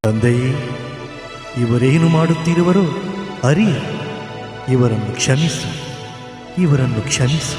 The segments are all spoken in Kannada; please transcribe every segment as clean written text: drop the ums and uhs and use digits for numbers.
ತಂದೆಯೇ, ಇವರೇನು ಮಾಡುತ್ತಿರುವರೋ ಅರಿಯ, ಇವರನ್ನು ಕ್ಷಮಿಸು, ಇವರನ್ನು ಕ್ಷಮಿಸು.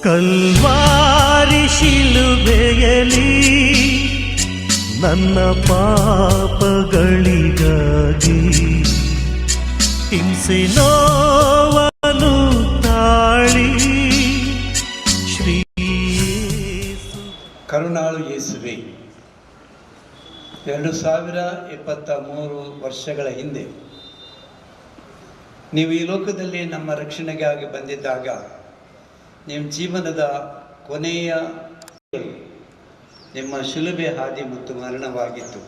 ಕಲ್ವಾರಿ ಶಿಲುಬೆಯಲಿ ನನ್ನ ಪಾಪಗಳಿಗಾಗಿ ಹಿಂಸೆ ನೋವನ್ನು ತಾಳಿ ಶ್ರೀ ಕರುಣಾಳು ಯೇಸುವೆ, 2023 ವರ್ಷಗಳ ಹಿಂದೆ ನೀವು ಈ ಲೋಕದಲ್ಲಿ ನಮ್ಮ ರಕ್ಷಣೆಗಾಗಿ ಬಂದಿದ್ದಾಗ ನಿಮ್ಮ ಜೀವನದ ಕೊನೆಯ ನಿಮ್ಮ ಶಿಲುಬೆ ಹಾದಿ ಮತ್ತು ಮರಣವಾಗಿತ್ತು.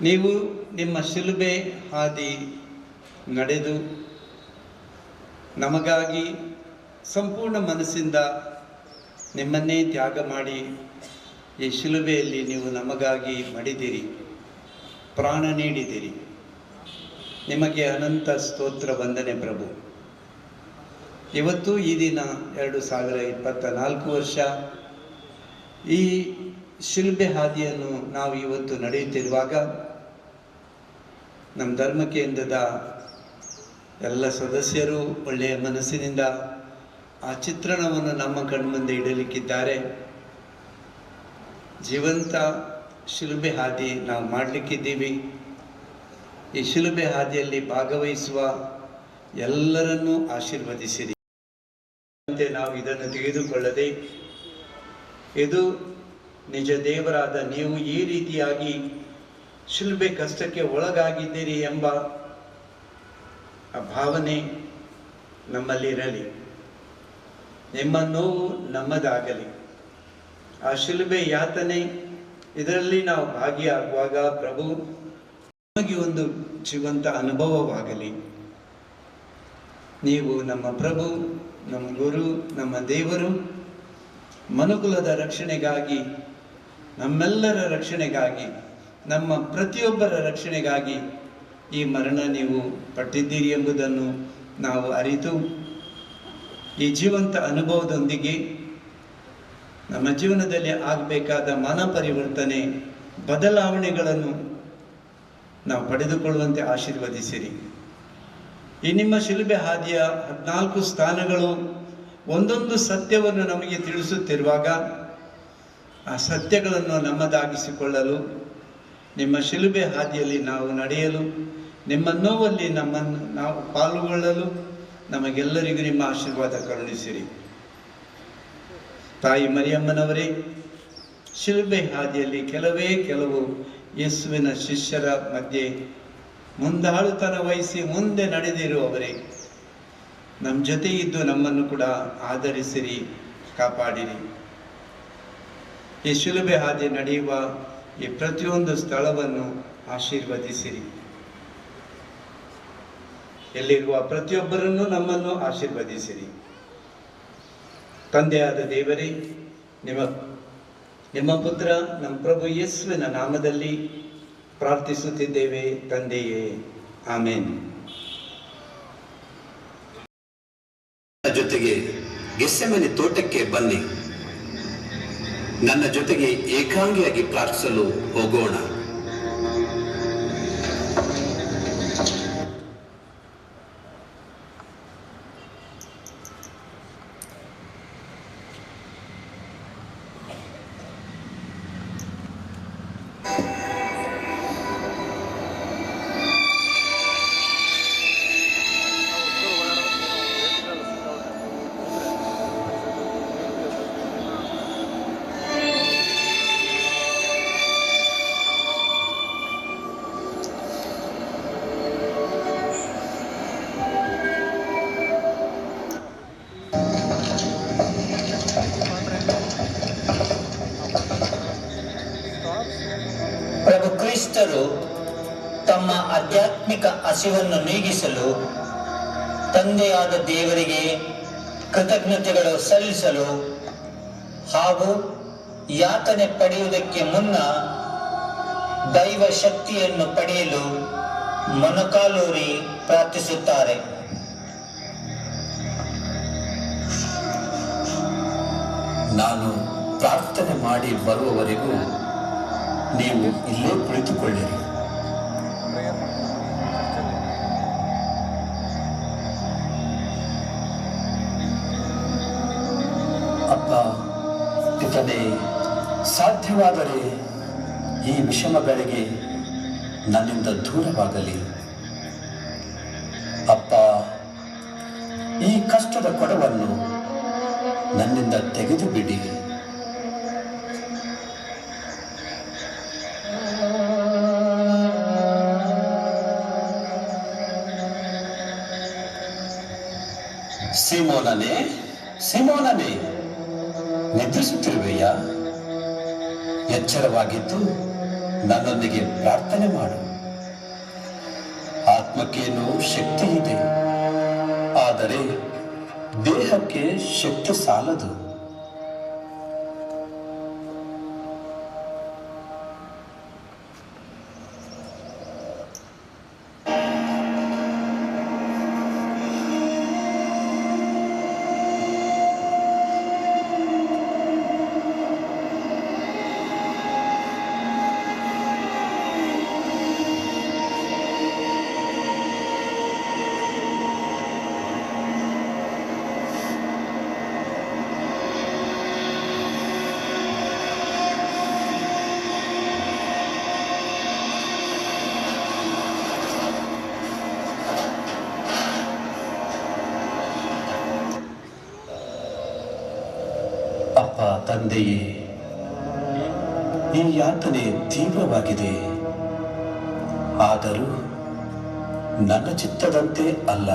ನೀವು ನಿಮ್ಮ ಶಿಲುಬೆ ಹಾದಿ ನಡೆದು ನಮಗಾಗಿ ಸಂಪೂರ್ಣ ಮನಸ್ಸಿಂದ ನಿಮ್ಮನ್ನೇ ತ್ಯಾಗ ಮಾಡಿ ಈ ಶಿಲುಬೆಯಲ್ಲಿ ನೀವು ನಮಗಾಗಿ ಮಡಿದಿರಿ, ಪ್ರಾಣ ನೀಡಿದಿರಿ. ನಿಮಗೆ ಅನಂತ ಸ್ತೋತ್ರ ವಂದನೆ ಪ್ರಭು. ಇವತ್ತು ಈ ದಿನ 2024 ವರ್ಷ ಈ ಶಿಲುಬೆ ಹಾದಿಯನ್ನು ನಾವು ಇವತ್ತು ನಡೆಯುತ್ತಿರುವಾಗ ನಮ್ಮ ಧರ್ಮ ಕೇಂದ್ರದ ಎಲ್ಲ ಸದಸ್ಯರು ಒಳ್ಳೆಯ ಮನಸ್ಸಿನಿಂದ ಆ ಚಿತ್ರಣವನ್ನು ನಮ್ಮ ಕಣ್ಮುಂದೆ ಇಡಲಿಕ್ಕಿದ್ದಾರೆ. ಜೀವಂತ ಶಿಲುಬೆ ಹಾದಿ ನಾವು ಮಾಡಲಿಕ್ಕಿದ್ದೀವಿ. ಈ ಶಿಲುಬೆ ಹಾದಿಯಲ್ಲಿ ಭಾಗವಹಿಸುವ ಎಲ್ಲರನ್ನೂ ಆಶೀರ್ವದಿಸಿರಿ. ನಾವು ಇದನ್ನು ತೆಗೆದುಕೊಳ್ಳದೆ, ಇದು ನಿಜ ದೇವರಾದ ನೀವು ಈ ರೀತಿಯಾಗಿ ಶಿಲುಬೆ ಕಷ್ಟಕ್ಕೆ ಒಳಗಾಗಿದ್ದೀರಿ ಎಂಬ ಆ ಭಾವನೆ ನಮ್ಮಲ್ಲಿರಲಿ. ನಿಮ್ಮ ನೋವು ನಮ್ಮದಾಗಲಿ. ಆ ಶಿಲುಬೆ ಯಾತನೆ ಇದರಲ್ಲಿ ನಾವು ಭಾಗಿಯಾಗುವಾಗ ಪ್ರಭು ನಮಗೆ ಒಂದು ಜೀವಂತ ಅನುಭವವಾಗಲಿ. ನೀವು ನಮ್ಮ ಪ್ರಭು, ನಮ್ಮ ಗುರು, ನಮ್ಮ ದೇವರು, ಮನುಕುಲದ ರಕ್ಷಣೆಗಾಗಿ, ನಮ್ಮೆಲ್ಲರ ರಕ್ಷಣೆಗಾಗಿ, ನಮ್ಮ ಪ್ರತಿಯೊಬ್ಬರ ರಕ್ಷಣೆಗಾಗಿ ಈ ಮರಣ ನೀವು ಪಟ್ಟಿದ್ದೀರಿ ಎಂಬುದನ್ನು ನಾವು ಅರಿತು ಈ ಜೀವಂತ ಅನುಭವದೊಂದಿಗೆ ನಮ್ಮ ಜೀವನದಲ್ಲಿ ಆಗಬೇಕಾದ ಮನ ಪರಿವರ್ತನೆ, ಬದಲಾವಣೆಗಳನ್ನು ನಾವು ಪಡೆದುಕೊಳ್ಳುವಂತೆ ಆಶೀರ್ವದಿಸಿರಿ. ಈ ನಿಮ್ಮ ಶಿಲುಬೆ ಹಾದಿಯ 14 ಸ್ಥಾನಗಳು ಒಂದೊಂದು ಸತ್ಯವನ್ನು ನಮಗೆ ತಿಳಿಸುತ್ತಿರುವಾಗ ಆ ಸತ್ಯಗಳನ್ನು ನಮ್ಮದಾಗಿಸಿಕೊಳ್ಳಲು, ನಿಮ್ಮ ಶಿಲುಬೆ ಹಾದಿಯಲ್ಲಿ ನಾವು ನಡೆಯಲು, ನಿಮ್ಮ ನೋವಲ್ಲಿ ನಮ್ಮನ್ನು ನಾವು ಪಾಲ್ಗೊಳ್ಳಲು ನಮಗೆಲ್ಲರಿಗೂ ನಿಮ್ಮ ಆಶೀರ್ವಾದ ಕರುಣಿಸಿರಿ. ತಾಯಿ ಮರಿಯಮ್ಮನವರೇ, ಶಿಲುಬೆ ಹಾದಿಯಲ್ಲಿ ಕೆಲವು ಯೇಸುವಿನ ಶಿಷ್ಯರ ಮಧ್ಯೆ ಮುಂದಾಳುತನ ವಹಿಸಿ ಮುಂದೆ ನಡೆದಿರುವವರೇ, ನಮ್ಮ ಜೊತೆ ಇದ್ದು ನಮ್ಮನ್ನು ಕೂಡ ಆಧರಿಸಿರಿ, ಕಾಪಾಡಿರಿ. ಈ ಶಿಲುಬೆ ಹಾದಿ ನಡೆಯುವ ಈ ಪ್ರತಿಯೊಂದು ಸ್ಥಳವನ್ನು ಆಶೀರ್ವದಿಸಿರಿ. ಎಲ್ಲಿರುವ ಪ್ರತಿಯೊಬ್ಬರನ್ನು ನಮ್ಮನ್ನು ಆಶೀರ್ವದಿಸಿರಿ. ತಂದೆಯಾದ ದೇವರೇ, ನಿಮ್ಮ ಪುತ್ರ ನಮ್ಮ ಪ್ರಭು ಯೇಸುವಿನ ನಾಮದಲ್ಲಿ ಪ್ರಾರ್ಥಿಸುತ್ತಿದ್ದೇವೆ ತಂದೆಯೇ, ಆಮೇನ್. ಜೊತೆಗೆ ಗೆತ್ಸೆಮನೆ ತೋಟಕ್ಕೆ ಬನ್ನಿ, ನನ್ನ ಜೊತೆಗೆ ಏಕಾಂಗಿಯಾಗಿ ಪ್ರಾರ್ಥಿಸಲು ಹೋಗೋಣ. ಪ್ರಭು ಕ್ರಿಸ್ತರು ತಮ್ಮ ಆಧ್ಯಾತ್ಮಿಕ ಹಸಿವನ್ನು ನೀಗಿಸಲು ತಂದೆಯಾದ ದೇವರಿಗೆ ಕೃತಜ್ಞತೆಗಳು ಸಲ್ಲಿಸಲು ಹಾಗೂ ಯಾತನೆ ಪಡೆಯುವುದಕ್ಕೆ ಮುನ್ನ ದೈವ ಶಕ್ತಿಯನ್ನು ಪಡೆಯಲು ಮೊಣಕಾಲೂರಿ ಪ್ರಾರ್ಥಿಸುತ್ತಾರೆ. ನಾನು ಪ್ರಾರ್ಥನೆ ಮಾಡಿ ಬರುವವರೆಗೂ ನೀವು ಇಲ್ಲೇ ಕುಳಿತುಕೊಳ್ಳಿರಿ. ಅಪ್ಪ ಪಿತನೇ, ಸಾಧ್ಯವಾದರೆ ಈ ವಿಷಮಗಳಿಗೆ ನನ್ನಿಂದ ದೂರವಾಗಲಿ. ಅಪ್ಪ, ಈ ಕಷ್ಟದ ಕೊಡವನ್ನು ನನ್ನಿಂದ ತೆಗೆದು ಬಿಡಿ. ಸಿಮೋನನೇ, ಸಿಮೋನನೇ, ನಿದ್ರಿಸುತ್ತಿರುವೆಯಾ? ಎಚ್ಚರವಾಗಿದ್ದು ನನ್ನೊಂದಿಗೆ ಪ್ರಾರ್ಥನೆ ಮಾಡು. ಆತ್ಮಕ್ಕೇನು ಶಕ್ತಿ ಇದೆ, ಆದರೆ ದೇಹಕ್ಕೆ ಶಕ್ತಿ ಸಾಲದು. ಅಪ್ಪ ತಂದೆಯೇ, ಈ ಯಾತನೆ ತೀವ್ರವಾಗಿದೆ. ಆದರೂ ನನ್ನ ಚಿತ್ತದಂತೆ ಅಲ್ಲ,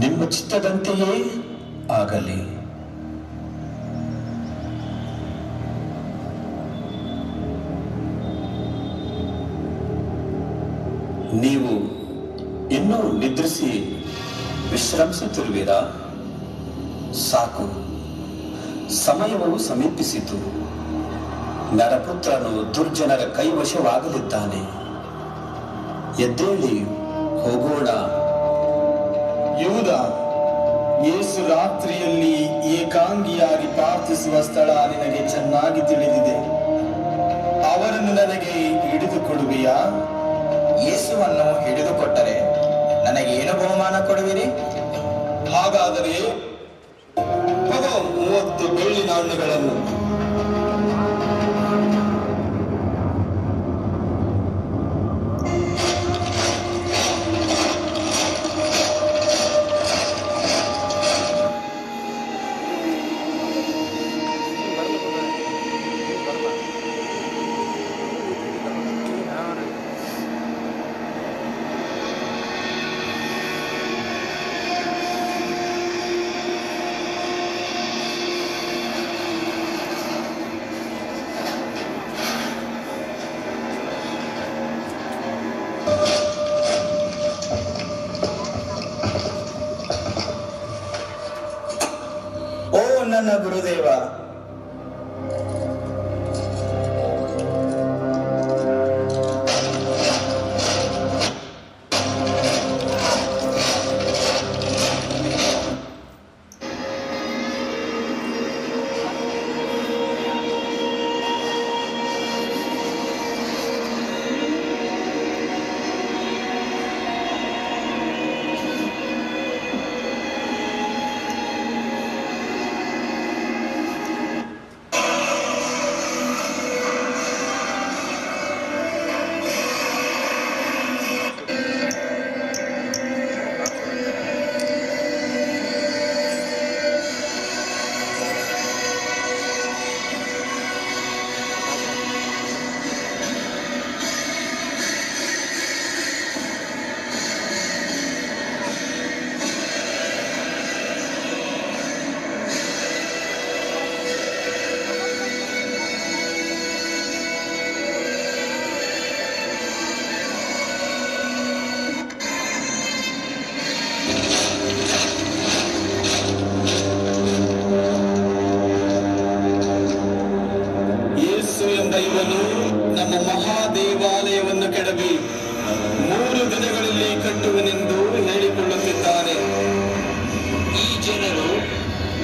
ನಿಮ್ಮ ಚಿತ್ತದಂತೆಯೇ ಆಗಲಿ. ನೀವು ಇನ್ನೂ ನಿದ್ರಿಸಿ ವಿಶ್ರಮಿಸುತ್ತಿರುವಿರಾ? ಸಾಕು, ಸಮಯವು ಸಮೀಪಿಸಿತು. ನರಪುತ್ರನು ದುರ್ಜನರ ಕೈವಶವಾಗಲಿದ್ದಾನೆ. ಎದ್ದೇಳಿ ಹೋಗೋಣ. ಯೂದ, ಯೇಸು ರಾತ್ರಿಯಲ್ಲಿ ಏಕಾಂಗಿಯಾಗಿ ಪ್ರಾರ್ಥಿಸುವ ಸ್ಥಳ ನಿನಗೆ ಚೆನ್ನಾಗಿ ತಿಳಿದಿದೆ. ಅವರನ್ನು ನನಗೆ ಹಿಡಿದುಕೊಡುವೆಯಾ? ಯೇಸುವನ್ನು ಹಿಡಿದುಕೊಟ್ಟರೆ ನನಗೆ ಏನು ಬಹುಮಾನ ಕೊಡುವಿರಿ? ಹಾಗಾದರೆ 30 ಬೆಳ್ಳಿ ನಾಣ್ಯಗಳನ್ನು. ಇವನು ನಮ್ಮ ಮಹಾದೇವಾಲಯವನ್ನು ಕೆಡವಿ 3 ದಿನಗಳಲ್ಲಿ ಕಟ್ಟುವನೆಂದು ಹೇಳಿಕೊಳ್ಳುತ್ತಿದ್ದಾನೆ. ಈ ಜನರು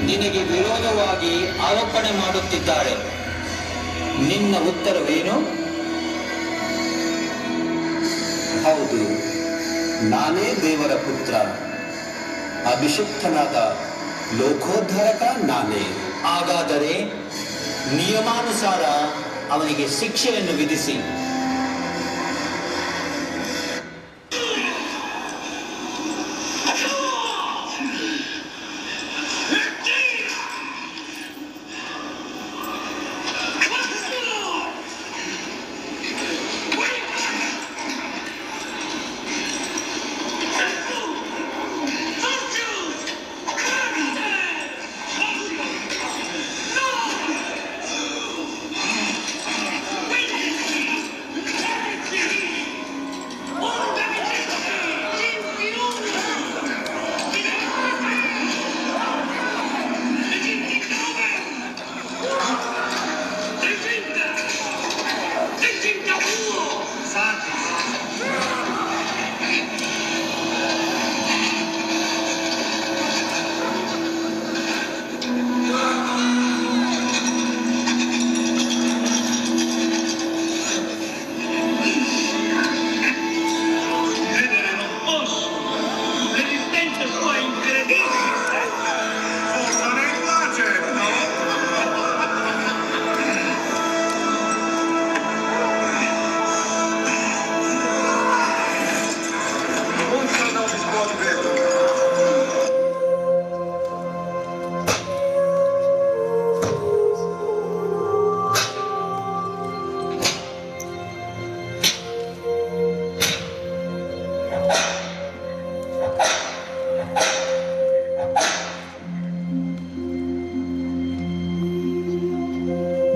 ನಿನಗೆ ವಿರೋಧವಾಗಿ ಆರೋಪಣೆ ಮಾಡುತ್ತಿದ್ದಾರೆ. ನಿನ್ನ ಉತ್ತರವೇನು? ಹೌದು, ನಾನೇ ದೇವರ ಪುತ್ರ, ಅಭಿಷಿಕ್ತನಾದ ಲೋಕೋದ್ಧಾರಕ ನಾನೇ. ಹಾಗಾದರೆ ನಿಯಮಾನುಸಾರ ಅವನಿಗೆ ಶಿಕ್ಷೆಯನ್ನು ವಿಧಿಸಿ.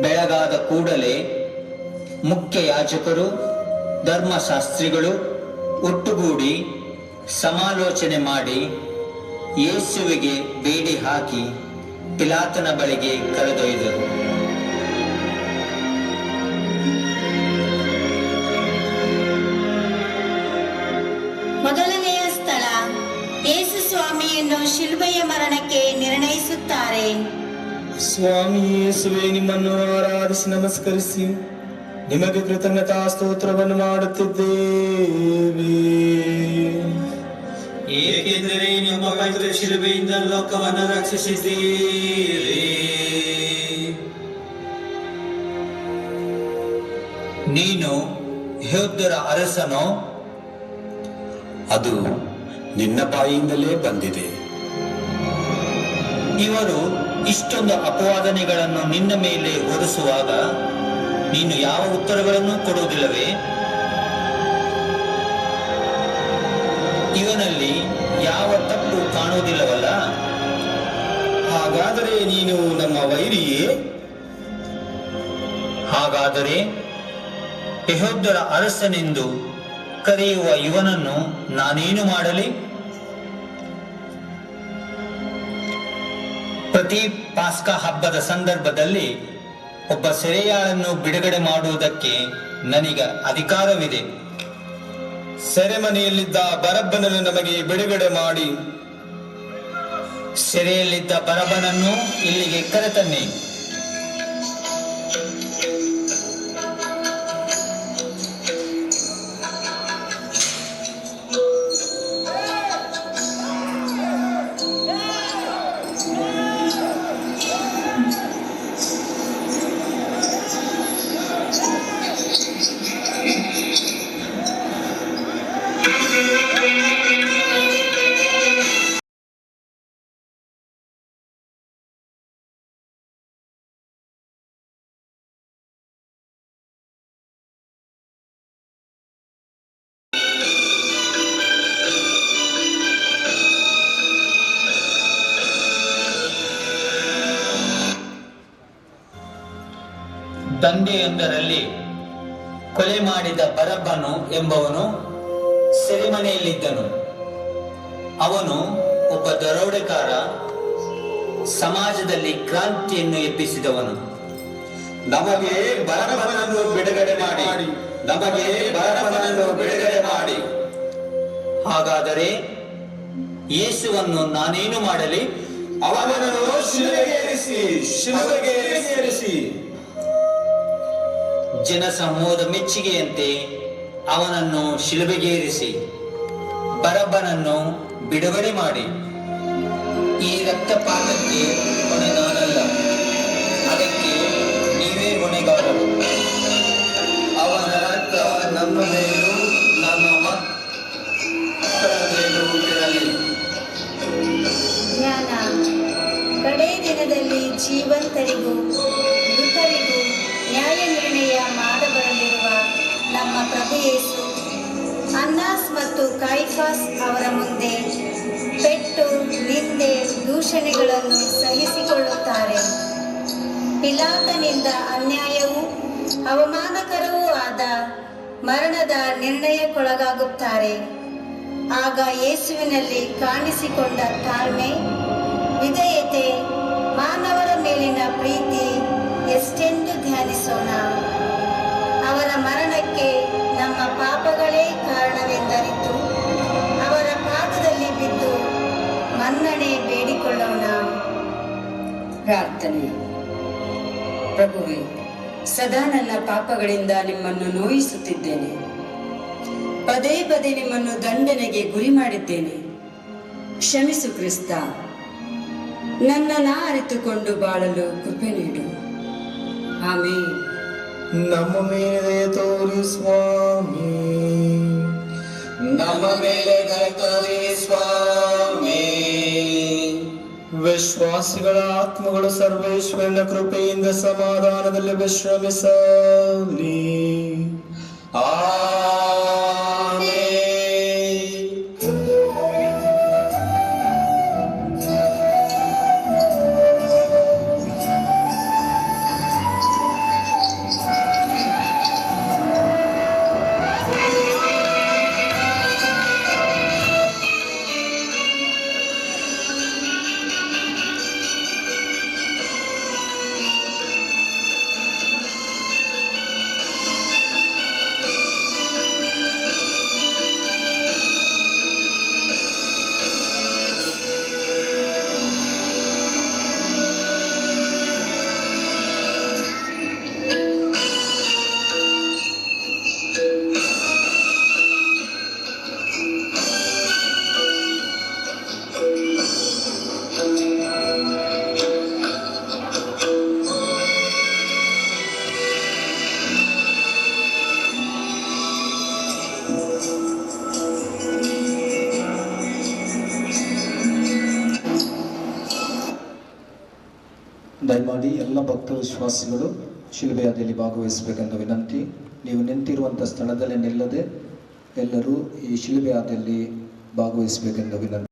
ಬೆಳಗಾದ ಕೂಡಲೇ ಮುಖ್ಯ ಯಾಜಕರು, ಧರ್ಮಶಾಸ್ತ್ರಿಗಳು ಒಟ್ಟುಗೂಡಿ ಸಮಾಲೋಚನೆ ಮಾಡಿ ಯೇಸುವಿಗೆ ಬೇಡಿ ಹಾಕಿ ಪಿಲಾತನ ಬಳಿಗೆ ಕರೆದೊಯ್ದರು. ಮೊದಲನೆಯ ಸ್ಥಳ, ಯೇಸು ಸ್ವಾಮಿಯನ್ನು ಶಿಲುಬೆಯ ಮರಣಕ್ಕೆ ನಿರ್ಣಯಿಸುತ್ತಾರೆ. ಸ್ವಾಮಿ ಯೇಸುವೆ, ನಿಮ್ಮನ್ನು ಆರಾಧಿಸಿ ನಮಸ್ಕರಿಸಿ ನಿಮಗೆ ಕೃತಜ್ಞತಾ ಸ್ತೋತ್ರವನ್ನು ಮಾಡುತ್ತಿದ್ದೇವೆ. ಏಕೆಂದರೆ ನಿಮ್ಮ ಪವಿತ್ರ ಶಿಲುಬೆಯಿಂದ ಲೋಕವನ್ನು ರಕ್ಷಿಸಿದ್ದೀರಿ. ನೀನು ಯೆಹೂದ್ಯರ ಅರಸನೋ? ಅದು ನಿನ್ನ ಬಾಯಿಯಿಂದಲೇ ಬಂದಿದೆ. ಇವರು ಇಷ್ಟೊಂದು ಅಪವಾದನೆಗಳನ್ನು ನಿನ್ನ ಮೇಲೆ ಹೊರಿಸುವಾಗ ನೀನು ಯಾವ ಉತ್ತರಗಳನ್ನು ಕೊಡುವುದಿಲ್ಲವೇ? ಇವನಲ್ಲಿ ಯಾವ ತಪ್ಪು ಕಾಣುವುದಿಲ್ಲವಲ್ಲ? ಹಾಗಾದರೆ ನೀನು ನಮ್ಮ ವೈರಿಯೇ? ಹಾಗಾದರೆ ಯೆಹೂದ್ಯರ ಅರಸನೆಂದು ಕರೆಯುವ ಇವನನ್ನು ನಾನೇನು ಮಾಡಲಿ? ಪ್ರತಿ ಪಾಸ್ಕಾ ಹಬ್ಬದ ಸಂದರ್ಭದಲ್ಲಿ ಒಬ್ಬ ಸೆರೆಯಾಳನ್ನು ಬಿಡುಗಡೆ ಮಾಡುವುದಕ್ಕೆ ನನಗೆ ಅಧಿಕಾರವಿದೆ. ಸೆರೆಮನೆಯಲ್ಲಿದ್ದ ಬರಬ್ಬನನ್ನು ನಮಗೆ ಬಿಡುಗಡೆ ಮಾಡಿ. ಸೆರೆಯಲ್ಲಿದ್ದ ಬರಬ್ಬನನ್ನು ಇಲ್ಲಿಗೆ ಕರೆತನ್ನಿ. ದಂಧೆಯೊಂದರಲ್ಲಿ ಕೊಲೆ ಮಾಡಿದ ಬರಬ್ಬನು ಎಂಬವನು ಸೆರೆಮನೆಯಲ್ಲಿದ್ದನು. ಅವನು ಒಬ್ಬ ದರೋಡೆಕಾರ, ಸಮಾಜದಲ್ಲಿ ಕ್ರಾಂತಿಯನ್ನು ಎಬ್ಬಿಸಿದವನು. ನಮಗೆ ಬರಬನನ್ನು ಬಿಡುಗಡೆ ಮಾಡಿ, ನಮಗೆ ಬರಬನನ್ನು ಬಿಡುಗಡೆ ಮಾಡಿ. ಹಾಗಾದರೆ ಯೇಸುವನ್ನು ನಾನೇನು ಮಾಡಲಿ? ಅವನನ್ನು ಶಿಲುಬೆಗೇರಿಸಿ, ಶಿಲುಬೆಗೇರಿಸಿ. ಜನಸಮೂಹದ ಮೆಚ್ಚುಗೆಯಂತೆ ಅವನನ್ನು ಶಿಲುಬೆಗೇರಿಸಿ ಬರಬ್ಬನನ್ನು ಬಿಡುಗಡೆ ಮಾಡಿ. ಈ ರಕ್ತಪಾತಕ್ಕೆ ಹೊಣೆ ನಾನಲ್ಲ, ಅದಕ್ಕೆ ನೀವೇ ಹೊಣೆಗಾರರು. ಅವನ ರಕ್ತ ನಮ್ಮ ಮೇಲೂ ನಮ್ಮ ಮಕ್ಕಳ ಮೇಲೂ ಇರಲಿ. ಜ್ಞಾನ ಕಡೇ ದಿನದಲ್ಲಿ ಜೀವಂತರಿಗೂ ಮೃತರಿಗೂ ನ್ಯಾಯ ನಿರ್ಣಯ ಮಾಡಬರಲಿರುವ ನಮ್ಮ ಪ್ರಭು ಯೇಸು ಅನ್ನಾಸ್ ಮತ್ತು ಕಾಯಿಫಾಸ್ ಅವರ ಮುಂದೆ ಪೆಟ್ಟು, ನಿಂದೆ, ದೂಷಣೆಗಳನ್ನು ಸಹಿಸಿಕೊಳ್ಳುತ್ತಾರೆ. ಪಿಲಾತನಿಂದ ಅನ್ಯಾಯವೂ ಅವಮಾನಕರವೂ ಆದ ಮರಣದ ನಿರ್ಣಯಕ್ಕೊಳಗಾಗುತ್ತಾರೆ. ಆಗ ಯೇಸುವಿನಲ್ಲಿ ಕಾಣಿಸಿಕೊಂಡ ತಾಳ್ಮೆ, ವಿಧೇಯತೆ, ಮಾನವರ ಮೇಲಿನ ಪ್ರೀತಿ ಎಷ್ಟೆಂದು ಧ್ಯಾನಿಸೋಣ. ಅವರ ಮರಣಕ್ಕೆ ನಮ್ಮ ಪಾಪಗಳೇ ಕಾರಣವೆಂದರಿತು ಅವರ ಪಾದದಲ್ಲಿ ಬಿದ್ದು ಮನ್ನಣೆ ಬೇಡಿಕೊಳ್ಳೋಣ. ಪ್ರಾರ್ಥನೆ. ಪ್ರಭುವೇ, ಸದಾ ನನ್ನ ಪಾಪಗಳಿಂದ ನಿಮ್ಮನ್ನು ನೋಯಿಸುತ್ತಿದ್ದೇನೆ. ಪದೇ ಪದೇ ನಿಮ್ಮನ್ನು ದಂಡನೆಗೆ ಗುರಿ ಮಾಡಿದ್ದೇನೆ. ಕ್ಷಮಿಸು ಕ್ರಿಸ್ತ. ನನ್ನನ್ನು ಅರಿತುಕೊಂಡು ಬಾಳಲು ಕೃಪೆ ನೀಡು. ಆಮೇನ್. ನಮ್ಮ ಮೇಲೆ ತೋರಿ ಸ್ವಾಮಿ, ನಮ್ಮ ಮೇಲೆ ದಯೆ ತೋರಿ ಸ್ವಾಮಿ. ವಿಶ್ವಾಸಿಗಳ ಆತ್ಮಗಳು ಸರ್ವೇಶ್ವರನ ಕೃಪೆಯಿಂದ ಸಮಾಧಾನದಲ್ಲಿ ವಿಶ್ರಮಿಸಲಿ. ಆಮೆನ್. ದಯಮಾಡಿ ಎಲ್ಲ ಭಕ್ತ ವಿಶ್ವಾಸಿಗಳು ಶಿಲುಬೆಯಾದಿಯಲ್ಲಿ ಭಾಗವಹಿಸಬೇಕೆಂದು ವಿನಂತಿ. ನೀವು ನಿಂತಿರುವಂಥ ಸ್ಥಳದಲ್ಲೇ ನಿಲ್ಲದೆ ಎಲ್ಲರೂ ಈ ಶಿಲುಬೆಯಾದಿಯಲ್ಲಿ ಭಾಗವಹಿಸಬೇಕೆಂದು ವಿನಂತಿ.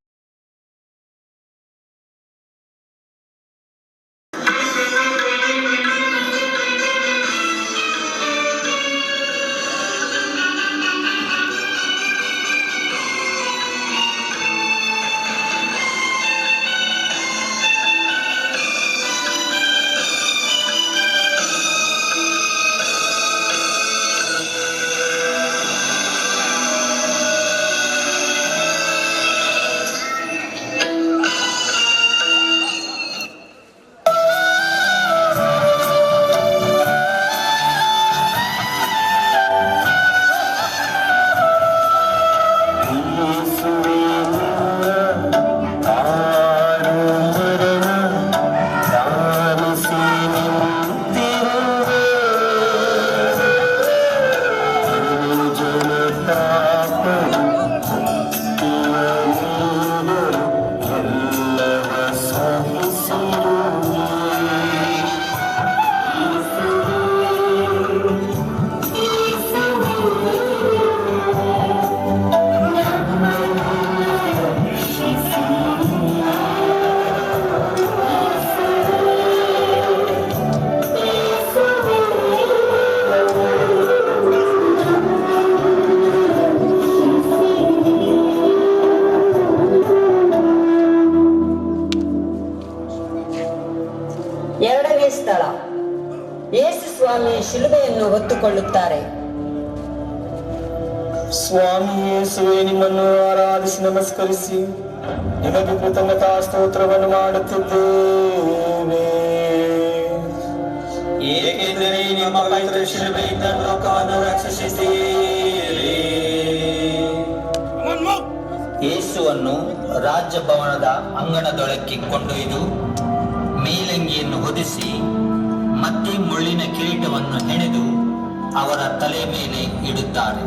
ಪಡೆದುಕೊಳ್ಳುತ್ತಾರೆ. ಸ್ವಾಮಿ ಯೇಸುವೆ, ನಿಮ್ಮನ್ನು ಆರಾಧಿಸಿ ನಮಸ್ಕರಿಸಿ ನಿಮಗೆ ಕೃತಜ್ಞತಾ ಸ್ತೋತ್ರವನ್ನು ಮಾಡುತ್ತಿದ್ದೇವೆ. ಏಕೆಂದರೆ ನಿಮ್ಮ ಪವಿತ್ರ ಶಿಲುಬೆಯಿಂದ ಲೋಕವನ್ನು ರಕ್ಷಿಸಿದ್ದೀರಿ. ಯೇಸುವನ್ನು ರಾಜಭವನದ ಅಂಗಣದೊಳಕ್ಕೆ ಕೊಂಡೊಯ್ದು ಮೇಲಂಗಿಯನ್ನು ಹೊದಿಸಿ ಮತ್ತೆ ಮುಳ್ಳಿನ ಕಿರೀಟವನ್ನು ಹೆಣೆದು ಅವರ ತಲೆ ಮೇಲೆ ಇಡುತ್ತಾರೆ.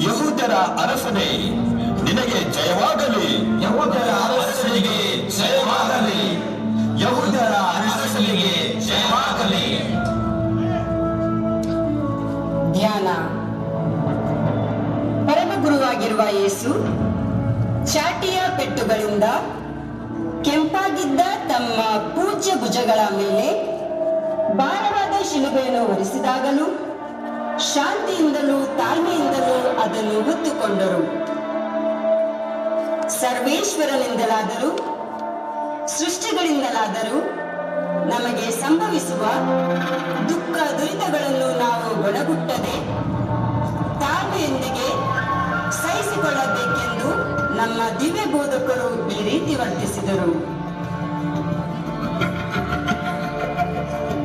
ಯಹೂದ್ಯರ ಅರಸನೇ, ನಿನಗೆ ಜಯವಾಗಲಿ. ಯಹೂದ್ಯರ ಅರಸನಿಗೆ ಜಯವಾಗಲಿ. ಯಹೂದ್ಯರ ಅರಸನಿಗೆ ಜಯವಾಗಲಿ. ಧ್ಯಾನ. ಪರಮಗುರುವಾಗಿರುವ ಯೇಸು ಚಾಟಿಯ ಪೆಟ್ಟುಗಳಿಂದ ಕೆಂಪಾಗಿದ್ದ ತಮ್ಮ ಪೂಜ್ಯ ಭುಜಗಳ ಮೇಲೆ ಭಾರವಾದ ಶಿಲುಬೆಯನ್ನು ಹೊರಿಸಿದಾಗಲೂ ಶಾಂತಿಯಿಂದಲೂ ತಾಳ್ಮೆಯಿಂದಲೂ ಅದನ್ನು ಹೊತ್ತುಕೊಂಡರು. ಸರ್ವೇಶ್ವರನಿಂದಲಾದರೂ ಸೃಷ್ಟಿಗಳಿಂದಲಾದರೂ ನಮಗೆ ಸಂಭವಿಸುವ ದುಃಖ ದುರಿತಗಳನ್ನು ನಾವು ಗೊಣಗುಟ್ಟದೆ ತಾಳ್ಮೆಯೊಂದಿಗೆ ಸಹಿಸಿಕೊಳ್ಳಬೇಕೆಂದು ನಮ್ಮ ದಿವ್ಯ ಬೋಧಕರು ಈ ರೀತಿ ವರ್ತಿಸಿದರು.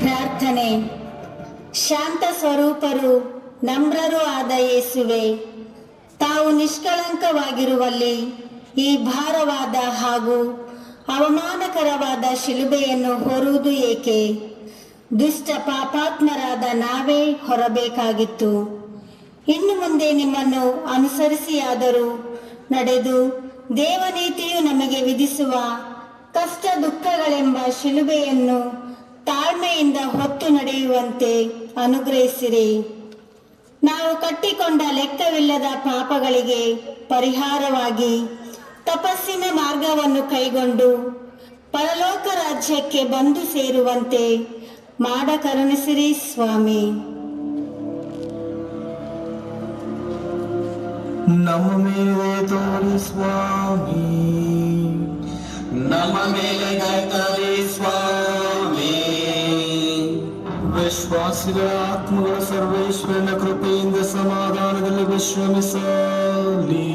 ಪ್ರಾರ್ಥನೆ. ಶಾಂತ ಸ್ವರೂಪರು ನಮ್ರರೂ ಆದ ಯೇಸುವೆ, ತಾವು ನಿಷ್ಕಳಂಕವಾಗಿರುವಲ್ಲಿ ಈ ಭಾರವಾದ ಹಾಗೂ ಅವಮಾನಕರವಾದ ಶಿಲುಬೆಯನ್ನು ಹೊರುವುದು ಏಕೆ? ದುಷ್ಟ ಪಾಪಾತ್ಮರಾದ ನಾವೇ ಹೊರಬೇಕಾಗಿತ್ತು. ಇನ್ನು ಮುಂದೆ ನಿಮ್ಮನ್ನು ಅನುಸರಿಸಿಯಾದರೂ ನಡೆದು ದೇವನೀತಿಯು ನಮಗೆ ವಿಧಿಸುವ ಕಷ್ಟ ದುಃಖಗಳೆಂಬ ಶಿಲುಬೆಯನ್ನು ತಾಳ್ಮೆಯಿಂದ ಹೊತ್ತು ನಡೆಯುವಂತೆ ಅನುಗ್ರಹಿಸಿರಿ. ನಾವು ಕಟ್ಟಿಕೊಂಡ ಲೆಕ್ಕವಿಲ್ಲದ ಪಾಪಗಳಿಗೆ ಪರಿಹಾರವಾಗಿ ತಪಸ್ಸಿನ ಮಾರ್ಗವನ್ನು ಕೈಗೊಂಡು ಪರಲೋಕ ರಾಜ್ಯಕ್ಕೆ ಬಂದು ಸೇರುವಂತೆ ಮಾಡ ಕರುಣಿಸಿರಿ ಸ್ವಾಮಿ. ನಮ್ಮ ಮೇಲೆ ತೋರಿ ಸ್ವಾಮಿ, ನಮ್ಮ ಮೇಲೆ ಕರ್ತವ್ಯ ಸ್ವಾಮಿ. ವಿಶ್ವಾಸಿಗಳ ಆತ್ಮಗಳ ಸರ್ವೇಶ್ವರನ ಕೃಪೆಯಿಂದ ಸಮಾಧಾನದಲ್ಲಿ ವಿಶ್ರಮಿಸಲಿ.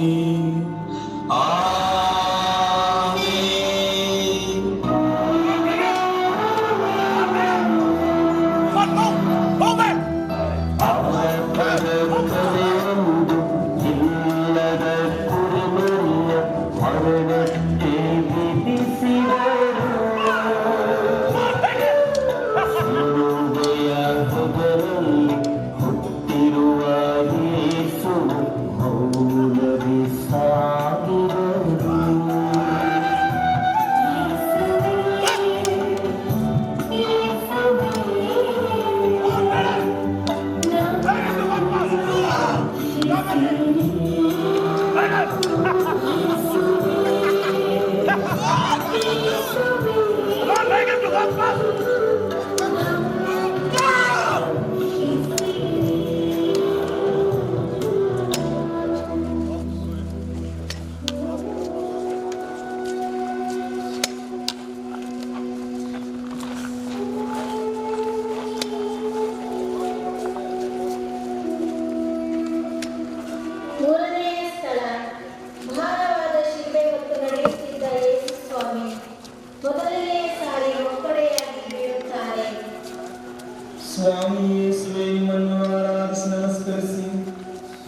ಮೂರನೆಯ ಸ್ಥಳ, ಭಾರವಾದ ಶಿಲುಬೆ ಹೊತ್ತು ನಡೆಯುತ್ತಿದ್ದ ಯೇಸು ಸ್ವಾಮಿ ಮೊದಲನೆಯ ಸಾರಿ ಒಕ್ಕಡೆಯಾಗಿ ಬೀಳುತ್ತಾರೆ. ಸ್ವಾಮಿ ಯೇಸುವೆ, ನಿಮ್ಮನ್ನು ಆರಾಧಿಸಿ ನಮಸ್ಕರಿಸಿ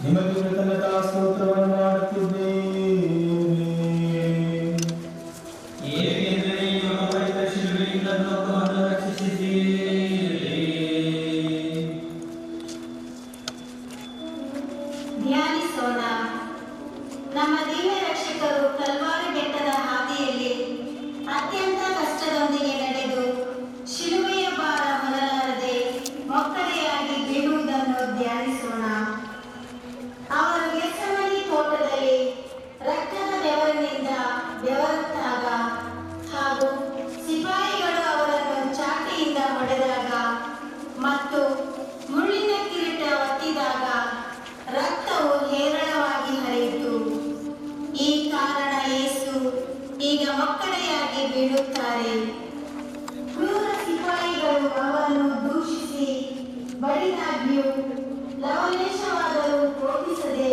ನಿಮಗೆ ಕೃತಜ್ಞತಾ ಸ್ತೋತ್ರವನ್ನು ಮಾಡುತ್ತಿದ್ದೇವೆ. ಏಕೆಂದರೆ ನಿಮ್ಮ ಪವಿತ್ರ ಶಿಲುಬೆಯಿಂದ ಲೋಕವನ್ನು ರಕ್ಷಿಸಿದ್ದೀರಿ. ಧ್ಯಾನಿಸೋಣ. ನಮ್ಮ ದಿವ್ಯ ರಕ್ಷಕರು ಕಲ್ವಾರಿ ಬೆಟ್ಟದ ಹಾದಿಯಲ್ಲಿ ಅತ್ಯಂತ ಕಷ್ಟದೊಂದಿಗೆ ನಡೆದು ಶಿಲುಬೆಯ ಭಾರ ಹೊರಲಾರದೆ ಒಕ್ಕಡೆಯಾಗಿ ಆವೇಶವಾದರೂ ಕೋಪಿಸದೆ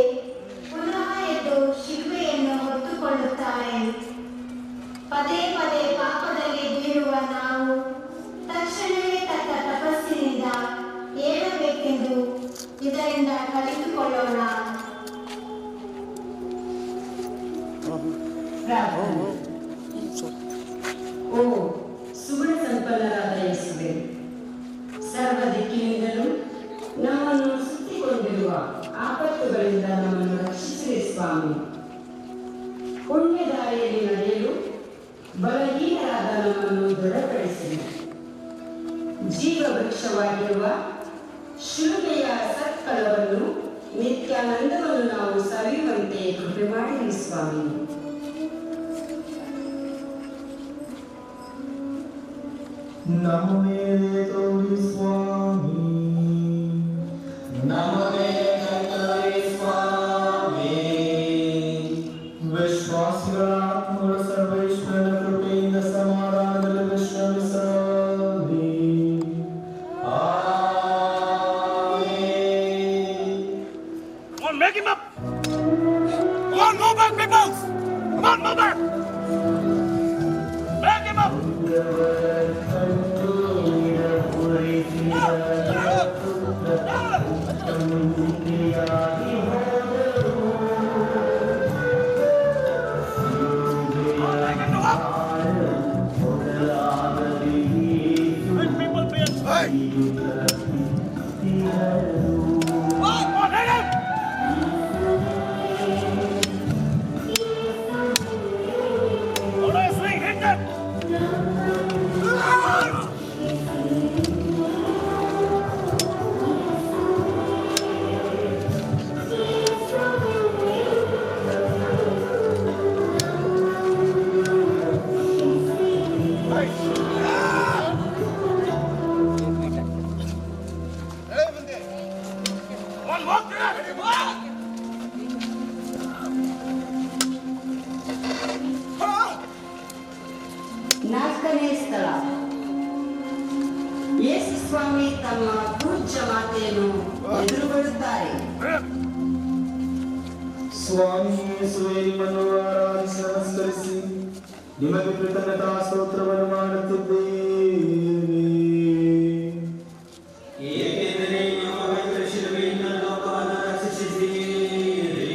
ಪುನಃ ಎದ್ದು ಶಿಲುಬೆಯನ್ನು ಹೊತ್ತುಕೊಳ್ಳುತ್ತಾರೆ. ಪದೇ ಪದೇ ಪಾಪದಲ್ಲಿ ಬೀಳುವ ನಾವು ತಕ್ಷಣವೇ ತಕ್ಕ ತಪಸ್ಸಿನಿಂದ ಏಳಬೇಕೆಂದು ಇದರಿಂದ ಕಲಿತುಕೊಳ್ಳೋಣ. ಪ್ರಾರ್ಥನೆ. ಓ ಸುಗುಣ ಸಂಪನ್ನರಾದ ಯೇಸುವೆ, ಸರ್ವ ದಿಕ್ಕಿನಿಂದಲೂ ನಮ್ಮನ್ನು ಸುತ್ತಿಕೊಂಡಿರುವ ಆಪತ್ತುಗಳಿಂದ ನಮ್ಮನ್ನು ರಕ್ಷಿಸಿರಿ ಸ್ವಾಮಿ. ಪುಣ್ಯ ದಾರಿಯಲ್ಲಿ ನಡೆಯಲು ಬಲಹೀನರಾದ ನಮ್ಮನ್ನು ದೃಢಪಡಿಸಿರಿ. ಜೀವ ವೃಕ್ಷವಾಗಿರುವ ಶಿಲುಬೆಯ ಸತ್ಫಲವನ್ನು ನಿತ್ಯಾನಂದವನ್ನು ನಾವು ಸವಿಯುವಂತೆ ಕೃಪೆ ಮಾಡಿರಿ ಸ್ವಾಮಿ. ನಮ್ಮ ಮೇಲೆ ತೋರಿ ಸ್ವಾಮಿ, ನಮ್ಮ ಮೇಲೆ ತೋರಿ ಸ್ವಾಮಿ. ವಿಶ್ವಾಸಿಗಳ ಆತ್ಮಗಳ ಸರ್ವೇಶ್ವರನ ಕೃಪೆಯಿಂದ ಸಮಾಧಾನದಲ್ಲಿ ವಿಶ್ರಮಿಸಲಿ. Come on, make him up! Come on, move back, people! Come on, move back! Make him up! ನಾಲ್ಕನೇ ಸ್ಥಳ. ಯೇಸು ಸ್ವಾಮಿ ತಮ್ಮ ಪೂಜ್ಯ ಮಾತೆಯನ್ನು ಎದುರುಗೊಳ್ಳುತ್ತಾರೆ. ಸ್ವಾಮಿ ಯೇಸುವೇ, ನಿಮ್ಮನ್ನು ಆರಾಧಿಸಿ ನಮಸ್ಕರಿಸಿ ನಿಮಗೆ ಕೃತಜ್ಞತಾ ಸ್ತೋತ್ರವನ್ನು ಮಾಡುತ್ತಿದ್ದೇವೆ. ಏಕೆಂದರೆ ನಿಮ್ಮ ಪವಿತ್ರ ಶಿಲುಬೆಯಿಂದ ಲೋಕವನ್ನು ರಕ್ಷಿಸಿದ್ದೀರಿ.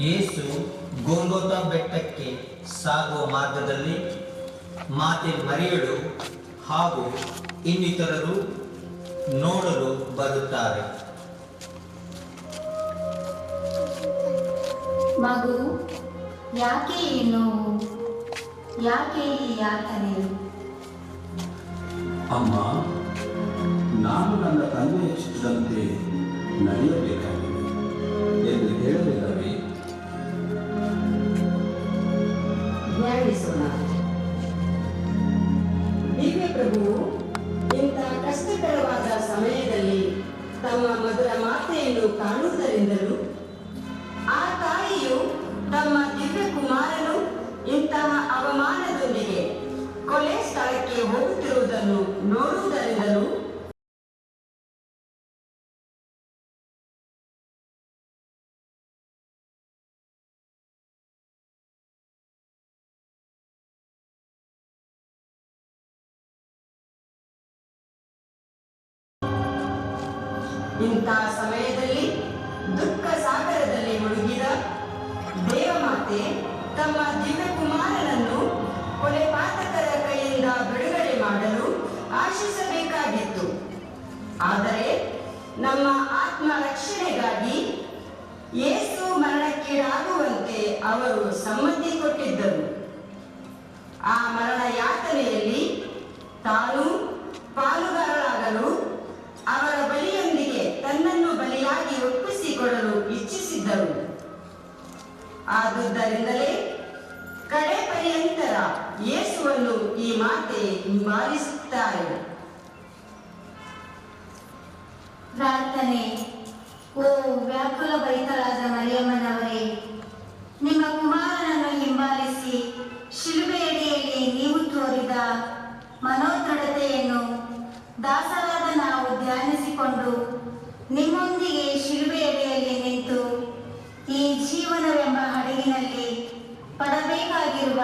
ಯೇಸು ಗೋಲ್ಗೊಥಾ ಬೆಟ್ಟಕ್ಕೆ ಸಾಗುವ ಮಾರ್ಗದಲ್ಲಿ ಮಾತೆ ಮರಿಯಳು ಹಾಗೂ ಇನ್ನಿತರರು ನೋಡಲು ಬರುತ್ತಾರೆ. ಮಗು, ಯಾಕೆ ಈ ನೋವು? ಯಾಕೆ ಈ ಯಾತನೆ? ಅಮ್ಮ, ನಾನು ನನ್ನ ತಂದೆಯ ಚಿತ್ರದಂತೆ ನಡೆಯಬೇಕಾಗಿದೆ ಎಂದು ಹೇಳಲಿಲ್ಲವೇ? ಧ್ಯಾನಿಸೋಣ. ದಿವ್ಯ ಪ್ರಭುವು ಇಂಥ ಕಷ್ಟಕರವಾದ ಸಮಯದಲ್ಲಿ ತಮ್ಮ ಮಧುರ ಮಾತೆಯನ್ನು ಕಾಣುವುದರಿಂದಲೂ ಆ ತಾಯಿಯು ತಮ್ಮ ದಿವ್ಯ ಕುಮಾರನು ಇಂತಹ ಅವಮಾನದೊಂದಿಗೆ ಕೊಲೆ ಸ್ಥಳಕ್ಕೆ ಹೋಗುತ್ತಿರುವುದನ್ನು ನೋಡುವುದರಿಂದಲೂ ಇಂತಹ ಸಮಯದಲ್ಲಿ ದುಃಖ ಸಾಗರದಲ್ಲಿ ಮುಳುಗಿದ ದೇವಮಾತೆ ತಮ್ಮ ದಿವ್ಯ ಕುಮಾರನನ್ನು ಕೊಲೆಪಾತಕರ ಕೈಯಿಂದ ಬಿಡುಗಡೆ ಮಾಡಲು ಆಶಿಸಬೇಕಾಗಿತ್ತು. ಆದರೆ ನಮ್ಮ ಆತ್ಮ ರಕ್ಷಣೆಗಾಗಿ ಯೇಸು ಮರಣಕ್ಕೀಡಾಗುವಂತೆ ಅವರು ಸಮ್ಮತಿ ಕೊಟ್ಟಿದ್ದರು. ಆ ಮರಣ ಯಾತನೆಯಲ್ಲಿ ತಾನು ಪಾಲುಗಾರರಾಗಲು ಅವರ ಬಲಿಯೊಂದಿಗೆ ತನ್ನನ್ನು ಬಲಿಯಾಗಿ ಒಪ್ಪಿಸಿಕೊಡಲು ಇಚ್ಛಿಸಿದ್ದರು. ಆದುದರಿಂದಲೇ ಕಡೆ ಪರ್ಯಂತರ ಯೇಸುವನ್ನು ಈ ಮಾತೆ ಹಿಂಬಾಲಿಸುತ್ತಾರೆ. ಪ್ರಾರ್ಥನೆ. ಓ ವ್ಯಾಕುಲ ಭರಿತರಾದ ಮರಿಯಮ್ಮನವರೇ, ನಿಮ್ಮ ಕುಮಾರನನ್ನು ಹಿಂಬಾಲಿಸಿ ಶಿಲುಬೆಯಡಿಯಲ್ಲಿ ನೀವು ತೋರಿದ ಮನೋದೃಢತೆಯನ್ನು ದಾಸರಾದ ನಾವು ಸ್ಮರಿಸಿಕೊಂಡು ನಿಮ್ಮೊಂದಿಗೆ ಶಿಲುಬೆಯಡಿಯಲ್ಲಿ ನಿಂತು ಈ ಜೀವನವೆಂಬ ಹಡಗಿನಲ್ಲಿ ಪಡಬೇಕಾಗಿರುವ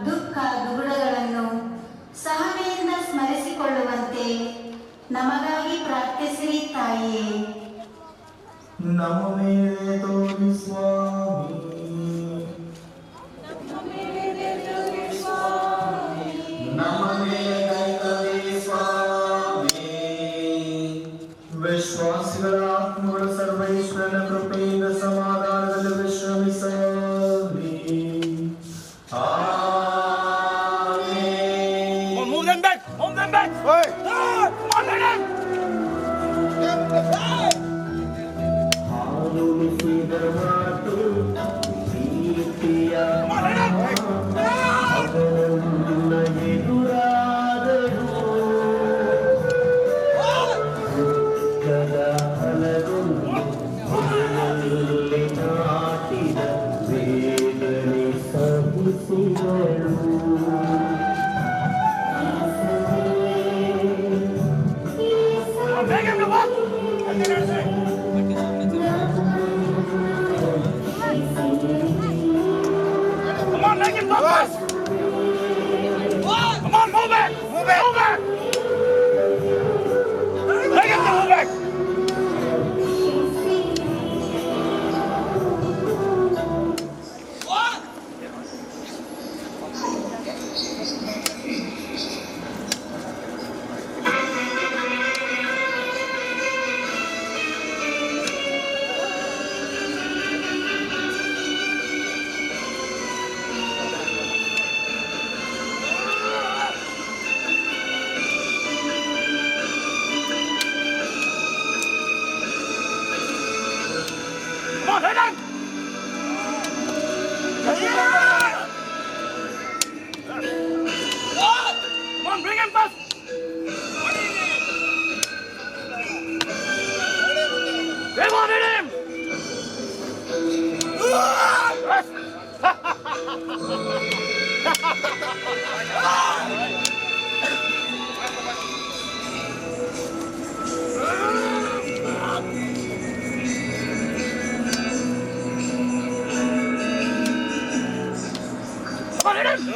ದುಃಖ ದುಗುಡಗಳನ್ನು ಸಹನೆಯಿಂದ ಸ್ಮರಿಸಿಕೊಳ್ಳುವಂತೆ ನಮಗಾಗಿ ಪ್ರಾರ್ಥಿಸಿರಿ ತಾಯಿಯೇ. ನಮ್ಮ ಮೇಲೆ ತೋರಿ ಸ್ವಾಮಿ, ನಮ್ಮ ಮೇಲೆ ಕೈಗೊಳ್ಳಿ ಸ್ವಾಮಿ. ವಿಶ್ವಾಸಿಗಳ ಆತ್ಮಗಳು ಸರ್ವೇಶ್ವರನ ಕೃಪೆಯಿಂದ ಸಮಾಧಾನದಲ್ಲಿ ವಿಶ್ರಮಿಸಲಿ. Amen. Move them back! Move them back! Hey! Come on, Lennon! ಹಾಲುಣಿಸಿದ ಮಾತು ಪ್ರೀತಿಯ ಅವರನ್ನ ಎದುರಾದರು ದುಃಖದ ಫಲದಲ್ಲಿ ನಾಟಿದ ವೇದನೆ ಸಹಿಸಿದಳು. Make him the walk! Come on, make him go fast! Come on, move back! Move back! Move back! Make him move back! Come on, Lennon! Come on, bring him fast! Come on, hit him! Come on, hit him!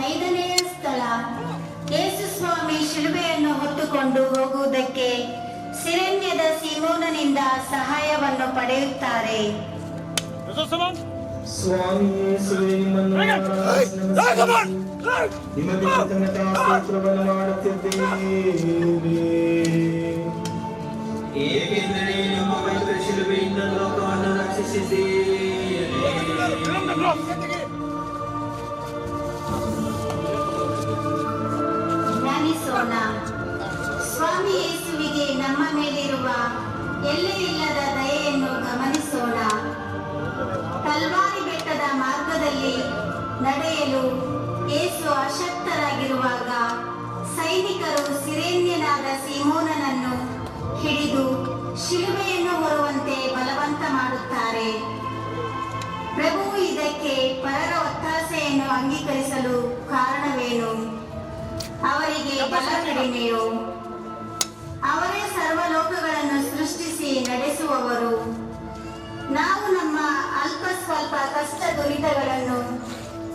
ಐದನೆಯ ಸ್ಥಳ, ಯೇಸು ಸ್ವಾಮಿ ಶಿಲುಬೆಯನ್ನು ಹೊತ್ತುಕೊಂಡು ಹೋಗುವುದಕ್ಕೆ ಸಿರೆನ್ಯದ ಸೀಮೋನನಿಂದ ಸಹಾಯವನ್ನು ಪಡೆಯುತ್ತಾರೆ. Is this someone? ಸ್ವಾಮಿ ಯೇಸುವೇ, ನಿಮ್ಮನ್ನು Bring him! Hey! Hey, come on! Hey! ನಿಮಗೆ ಕೃತಜ್ಞತಾ ಸ್ತೋತ್ರವನ್ನು ಮಾಡುತ್ತಿದ್ದೇವೆ. ಏಕೆಂದರೆ ನಮ್ಮ ಪವಿತ್ರ ಶಿಲುಬೆಯಿಂದ ಲೋಕವನ್ನು ರಕ್ಷಿಸಿದ್ದೀರಿ. Give him the glove! ಧ್ಯಾನಿಸೋಣ. ಸ್ವಾಮಿ ಯೇಸುವಿಗೆ ನಮ್ಮ ಮೇಲಿರುವ ಎಲ್ಲೆಯಿಲ್ಲದ ದಯೆಯನ್ನು ಗಮನಿಸೋಣ. ಕಲ್ವಾರಿ ಬೆಟ್ಟದ ಮಾರ್ಗದಲ್ಲಿ ನಡೆಯಲು ಯೇಸು ಅಶಕ್ತರಾಗಿರುವಾಗ ಸೈನಿಕರು ಸಿರೇನ್ಯನಾದ ಸೀಮೋನನನ್ನು ಹಿಡಿದು ಶಿಲುಬೆಯನ್ನು ಹೊರುವಂತೆ ಬಲವಂತ ಮಾಡುತ್ತಾರೆ. ಪ್ರಭುವು ಇದಕ್ಕೆ ಪರರ ಒತ್ತಾಸೆಯನ್ನು ಅಂಗೀಕರಿಸಲು ಕಾರಣವೇನು? ಅವರಿಗೆ ಬಲ ಕಡಿಮೆಯೋ? ಅವರೇ ಸರ್ವಲೋಕಗಳನ್ನು ಸೃಷ್ಟಿಸಿ ನಡೆಸುವವರು. ನಾವು ನಮ್ಮ ಅಲ್ಪ ಸ್ವಲ್ಪ ಕಷ್ಟ ದುರಿತಗಳನ್ನು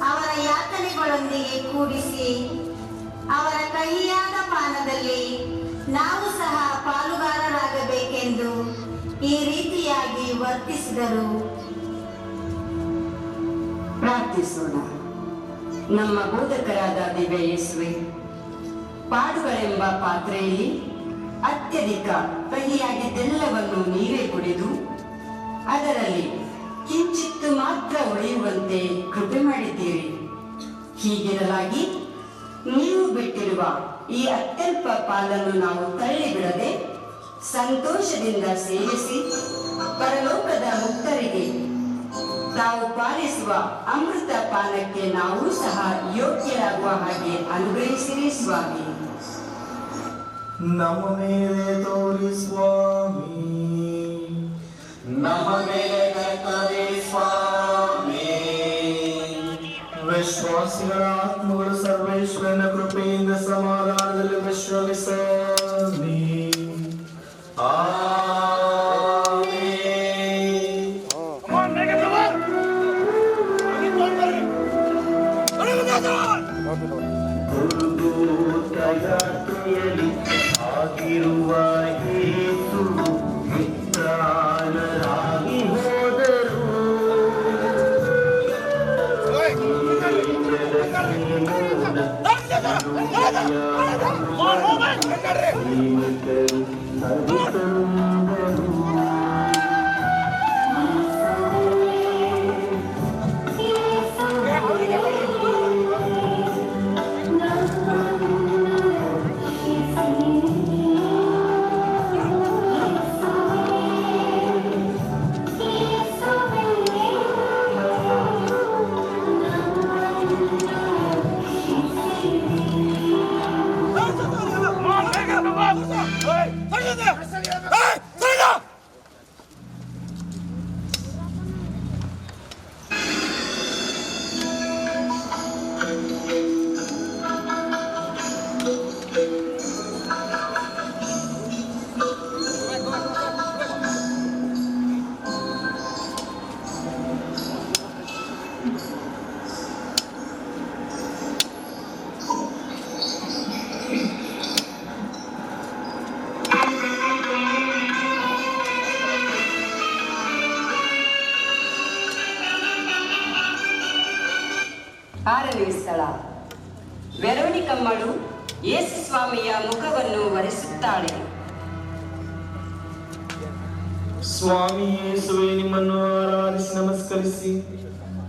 ಅವರ ಯಾತನೆಗಳೊಂದಿಗೆ ಕೂಡಿಸಿ ಅವರ ಕಹಿಯಾದ ಪಾನದಲ್ಲಿ ನಾವು ಸಹ ಪಾಲುಗಾರರಾಗಬೇಕೆಂದು ಈ ರೀತಿಯಾಗಿ ವರ್ತಿಸಿದರು. ಪ್ರಾರ್ಥಿಸೋಣ. ನಮ್ಮ ಬೋಧಕರಾದ ದಿವ್ಯ ಯೇಸುವೆ, ಪಾಡುಗಳೆಂಬ ಪಾತ್ರೆಯಲ್ಲಿ ಅತ್ಯಧಿಕ ಕಹಿಯಾಗಿದ್ದೆಲ್ಲವನ್ನು ನೀವೇ ಕುಡಿದು ಅದರಲ್ಲಿ ಕಿಂಚಿತ್ತು ಮಾತ್ರ ಉಳಿಯುವಂತೆ ಕೃಪೆ ಮಾಡಿದ್ದೀರಿ. ಹೀಗಿರಲಾಗಿ ನೀವು ಬಿಟ್ಟಿರುವ ಈ ಅತ್ಯಲ್ಪ ಪಾಲನ್ನು ನಾವು ತಳ್ಳಿಬಿಡದೆ ಸಂತೋಷದಿಂದ ಸೇವಿಸಿ ಪರಲೋಕದ ಮುಕ್ತರಿಗೆ ತಾವು ಪಾಲಿಸುವ ಅಮೃತ ಪಾನಕ್ಕೆ ನಾವು ಸಹ ಯೋಗ್ಯರಾಗುವ ಹಾಗೆ ಅನುಗ್ರಹಿಸಿರಿ ಸ್ವಾಮಿ. ನಮ್ಮ ಮೇಲೆ ತೋರಿ ಸ್ವಾಮಿ, ನಮ್ಮ ಮೇಲೆ ಕರ್ತನೆ ಸ್ವಾಮಿ. ವಿಶ್ವಾಸಿಗಳ ಆತ್ಮಗಳು ಸರ್ವೇಶ್ವರನ ಕೃಪೆಯಿಂದ ಸಮಾಧಾನದಲ್ಲಿ ವಿಶ್ರಮಿಸಲಿ. Amen. Come on, make it brother. ದುರ್ಗೋತ್ತಯಾತ್ರೆಯಲ್ಲಿ ಆಗಿರುವ ಯೇಸು ನಿತ್ರಾಣರಾಗಿ ಹೋದರು. ಆರನೇ ಸ್ಥಳ, ವೆರೋನಿಕಮ್ಮಳು ಯೇಸು ಸ್ವಾಮಿಯ ಮುಖವನ್ನು ವರಿಸುತ್ತಾಳೆ. ಸ್ವಾಮಿ ಯೇಸುವೆ, ನಿಮ್ಮನ್ನು ಆರಾಧಿಸಿ ನಮಸ್ಕರಿಸಿ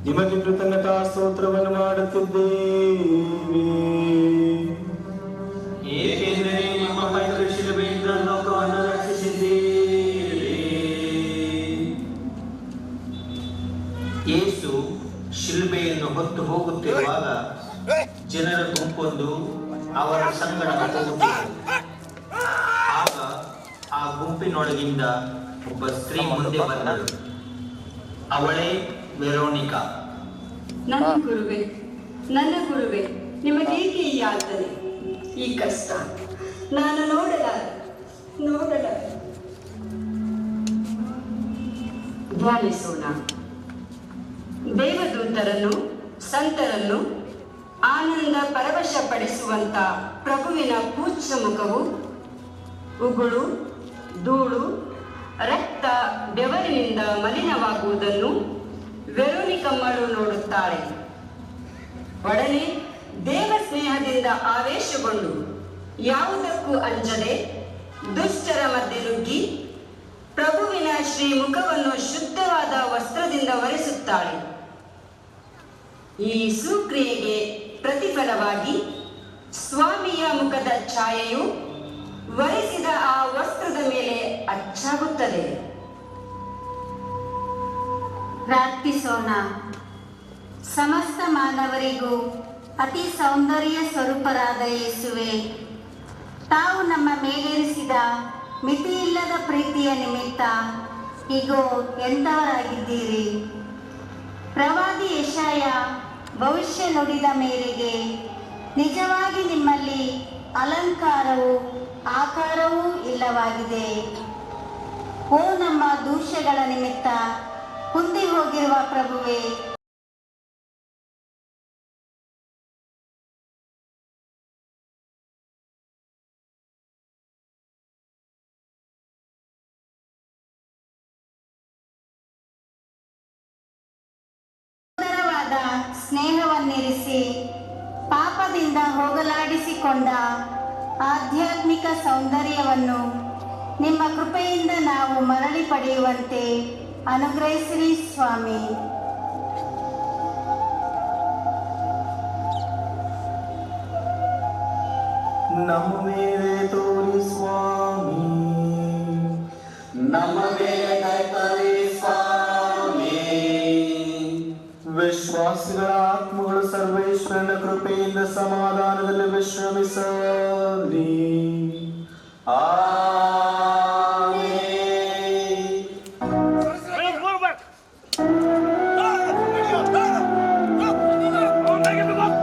ನಿಮಗೆ ಕೃತಜ್ಞತಾ ಸ್ತೋತ್ರವನ್ನು ಮಾಡುತ್ತಿದ್ದೇವೆ. ಏಕೆಂದರೆ ನಿಮ್ಮ ಪವಿತ್ರ ಶಿಲುಬೆಯಿಂದ ಲೋಕವನ್ನು ರಕ್ಷಿಸಿದ್ದೀರಿ. ಯೇಸು ಶಿಲುಬೆಯನ್ನು ಹೊತ್ತು ಹೋಗುತ್ತಿರುವಾಗ ಜನರ ಗುಂಪೊಂದು ಅವರ ಸಂಗಡ ಹೋಗುತ್ತಿತ್ತು. ಆಗ ಆ ಗುಂಪಿನೊಳಗಿಂದ ಒಬ್ಬ ಸ್ತ್ರೀ ಮುಂದೆ ಬಂದಳು. ಅವಳೇ ವೆರೋನಿಕಾ. ನನ್ನ ಗುರುವೇ, ನಿಮಗೇಕೆ ಈ ಯಾತನೆ, ಈ ಕಷ್ಟ? ನಾನು ನೋಡಲಾರೆ. ಧ್ಯಾನಿಸೋಣ. ದೇವದೂತರನ್ನು, ಸಂತರನ್ನು ಆನಂದ ಪರವಶಪಡಿಸುವಂತ ಪ್ರಭುವಿನ ಪೂಜ್ಯ ಮುಖವು ಉಗುಳು, ಧೂಳು, ರಕ್ತ, ಬೆವರಿನಿಂದ ಮಲಿನವಾಗುವುದನ್ನು ವೆರೋನಿಕಮ್ಮಳು ನೋಡುತ್ತಾಳೆ. ಒಡನೆ ದೇವ ಸ್ನೇಹದಿಂದ ಆವೇಶಗೊಂಡು ಯಾವುದಕ್ಕೂ ಅಂಜದೆ ದುಷ್ಟರ ಮಧ್ಯೆ ನುಗ್ಗಿ ಪ್ರಭುವಿನ ಶ್ರೀ ಮುಖವನ್ನು ಶುದ್ಧವಾದ ವಸ್ತ್ರದಿಂದ ಒರೆಸುತ್ತಾಳೆ. ಈ ಸುಕ್ರಿಯೆಗೆ ಪ್ರತಿಫಲವಾಗಿ ಸ್ವಾಮಿಯ ಮುಖದ ಛಾಯೆಯು ಒರೆಸಿದ ಆ ವಸ್ತ್ರದ ಮೇಲೆ ಅಚ್ಚಾಗುತ್ತದೆ. ಪ್ರಾರ್ಥಿಸೋಣ. ಸಮಸ್ತ ಮಾನವರಿಗೂ ಅತಿ ಸೌಂದರ್ಯ ಸ್ವರೂಪರಾದ ಯೇಸುವೆ, ತಾವು ನಮ್ಮ ಮೇಲಿರಿಸಿದ ಮಿತಿಯಿಲ್ಲದ ಪ್ರೀತಿಯ ನಿಮಿತ್ತ ಈಗೋ ಎಂಥವರಾಗಿದ್ದೀರಿ. ಪ್ರವಾದಿ ಯೆಶಾಯ ಭವಿಷ್ಯ ನುಡಿದ ಮೇರೆಗೆ ನಿಜವಾಗಿ ನಿಮ್ಮಲ್ಲಿ ಅಲಂಕಾರವೂ ಆಕಾರವೂ ಇಲ್ಲವಾಗಿದೆ. ಓ ನಮ್ಮ ದೂಷ್ಯಗಳ ನಿಮಿತ್ತ ಕುಂದಿ ಹೋಗಿರುವ ಪ್ರಭುವೇ, ಸುಂದರವಾದ ಸ್ನೇಹವನ್ನಿರಿಸಿ ಪಾಪದಿಂದ ಹೋಗಲಾಡಿಸಿಕೊಂಡ ಆಧ್ಯಾತ್ಮಿಕ ಸೌಂದರ್ಯವನ್ನು ನಿಮ್ಮ ಕೃಪೆಯಿಂದ ನಾವು ಮರಳಿ ಪಡೆಯುವಂತೆ ಅನುಗ್ರಹಿಸಿರಿ ಸ್ವಾಮಿ. ನಮ್ಮ ಮೇಲೆ ತೋರಿ ಸ್ವಾಮಿ, ನಮ್ಮ ಮೇಲೆ ಕೈತರಿ ಸ್ವಾಮಿ. ವಿಶ್ವಾಸಿಗಳ ಆತ್ಮಗಳು ಸರ್ವೇಶ್ವರನ ಕೃಪೆಯಿಂದ ಸಮಾಧಾನದಲ್ಲಿ ವಿಶ್ರಮಿಸಲಿ. Move back. Come on, make him up.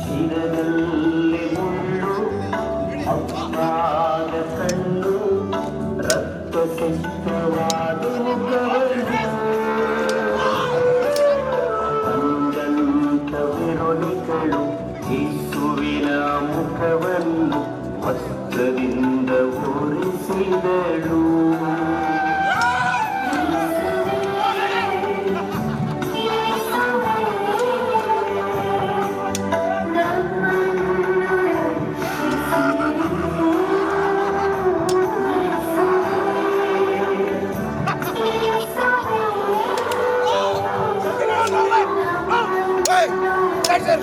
ಶಿರದಲ್ಲಿ ಮುಳ್ಳು, ಅಪ್ಪಾದ ಕಣ್ಣು, ರಕ್ತ ಸಿಕ್ತವಾದ ಅಂದಂತ ವಿರುಣಿಗಳು ಯೇಸುವಿನ ಮುಖವನ್ನು ವಸ್ತ್ರದಿಂದ ಒರೆಸಿದಳು. That's it.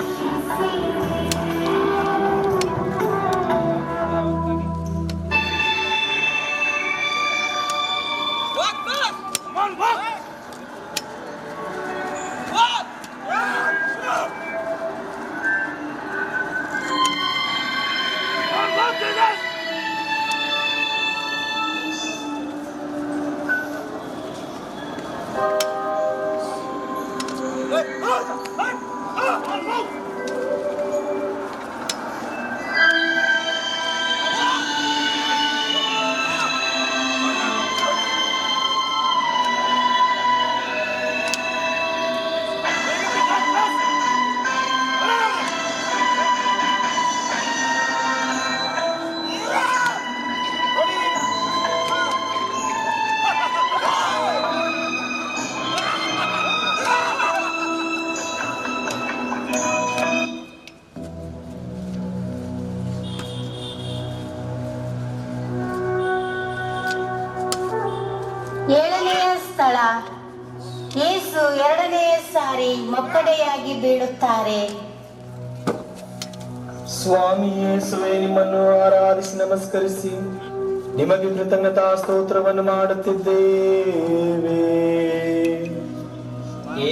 Walk back. Come on, walk. Walk. Come on, walk, Jesus. ಏಳನೆಯ ಸ್ಥಳ, ಯೇಸು ಎರಡನೆಯ ಸಾರಿ ಮೊಕ್ಕಡೆಯಾಗಿ ಬೀಳುತ್ತಾರೆ. ಸ್ವಾಮಿ ಯೇಸುವೆ, ನಿಮ್ಮನ್ನು ಆರಾಧಿಸಿ ನಮಸ್ಕರಿಸಿ ನಿಮಗೆ ಕೃತಜ್ಞತಾ ಸ್ತೋತ್ರವನ್ನು ಮಾಡುತ್ತಿದ್ದೇವೆ.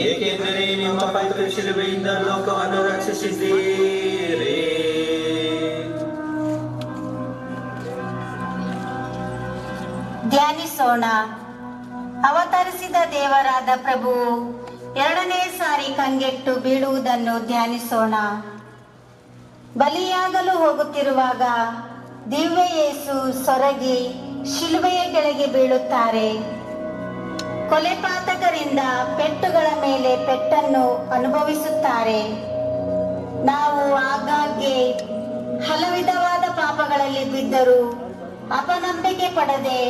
ಏಕೆಂದರೆ ನಿಮ್ಮ ಪವಿತ್ರ ಶಿಲುಬೆಯಿಂದ ಲೋಕವನ್ನು ರಕ್ಷಿಸಿದ್ದೀರಿ. ಧ್ಯಾನಿಸೋಣ. ಅವತರಿಸಿದ ದೇವರಾದ ಪ್ರಭುವು ಎರಡನೇ ಸಾರಿ ಕಂಗೆಟ್ಟು ಬೀಳುವುದನ್ನು ಧ್ಯಾನಿಸೋಣ. ಬಲಿಯಾಗಲು ಹೋಗುತ್ತಿರುವಾಗ ದಿವ್ಯ ಯೇಸು ಸೊರಗಿ ಶಿಲುಬೆಯ ಕೆಳಗೆ ಬೀಳುತ್ತಾರೆ. ಕೊಲೆಪಾತಕರಿಂದ ಪೆಟ್ಟುಗಳ ಮೇಲೆ ಪೆಟ್ಟನ್ನು ಅನುಭವಿಸುತ್ತಾರೆ. ನಾವು ಆಗಾಗ್ಗೆ ಹಲವಿಧವಾದ ಪಾಪಗಳಲ್ಲಿ ಬಿದ್ದರೂ ಅಪನಂಬಿಕೆ ಪಡದೆ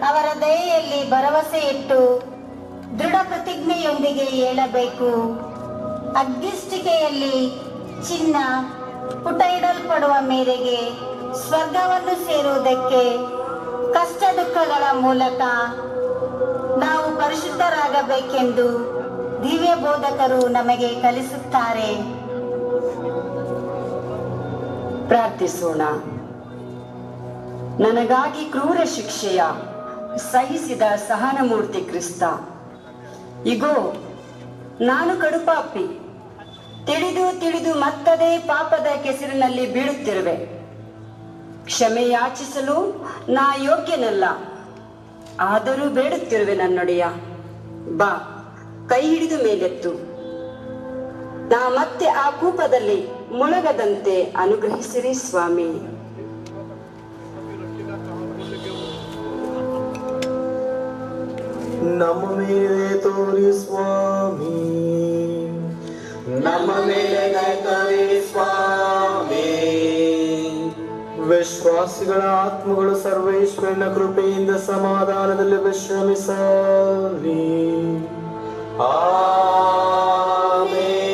ಅವರ ದಯೆಯಲ್ಲಿ ಭರವಸೆ ಇಟ್ಟು ದೃಢ ಪ್ರತಿಜ್ಞೆಯೊಂದಿಗೆ ಏಳಬೇಕು. ಅಗ್ಗಿಷ್ಟಿಕೆಯಲ್ಲಿ ಚಿನ್ನ ಪುಟ ಇಡಲ್ಪಡುವ ಮೇರೆಗೆ ಸ್ವರ್ಗವನ್ನು ಸೇರುವುದಕ್ಕೆ ಕಷ್ಟ ದುಃಖಗಳ ಮೂಲಕ ನಾವು ಪರಿಶುದ್ಧರಾಗಬೇಕೆಂದು ದಿವ್ಯ ಬೋಧಕರು ನಮಗೆ ಕಲಿಸುತ್ತಾರೆ. ಪ್ರಾರ್ಥಿಸೋಣ. ನನಗಾಗಿ ಕ್ರೂರ ಶಿಕ್ಷೆಯ ಸಹಿಸಿದ ಸಹನಮೂರ್ತಿ ಕ್ರಿಸ್ತ, ಇಗೋ ನಾನು ಕಡುಪಾಪಿ, ತಿಳಿದು ತಿಳಿದು ಮತ್ತದೇ ಪಾಪದ ಕೆಸರಿನಲ್ಲಿ ಬೀಳುತ್ತಿರುವೆ. ಕ್ಷಮೆ ಯಾಚಿಸಲು ನಾ ಯೋಗ್ಯನಲ್ಲ, ಆದರೂ ಬೇಡುತ್ತಿರುವೆ ನನ್ನೊಡೆಯ. ಬಾ, ಕೈ ಹಿಡಿದು ಮೇಲೆತ್ತು. ನಾ ಮತ್ತೆ ಆ ಕೂಪದಲ್ಲಿ ಮುಳುಗದಂತೆ ಅನುಗ್ರಹಿಸಿರಿ ಸ್ವಾಮಿ. ನಮ್ಮ ಮೇಲೆ ತೋರಿ ಸ್ವಾಮಿ, ನಮ್ಮ ಮೇಲೆ ಕೈತರಿ ಸ್ವಾಮಿ. ವಿಶ್ವಾಸಿಗಳ ಆತ್ಮಗಳು ಸರ್ವೇಶ್ವರನ ಕೃಪೆಯಿಂದ ಸಮಾಧಾನದಲ್ಲಿ ವಿಶ್ರಮಿಸಲಿ. ಆಮೆನ್.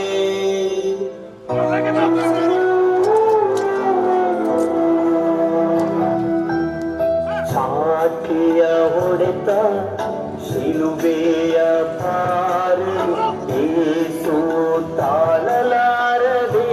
Make him up. ಚಾಟಿಯ ಹೊಡೆತ ಶಿಲುಬೆಯ ಭಾರ ಯೇಸು ತಾಳಲಾರದೆ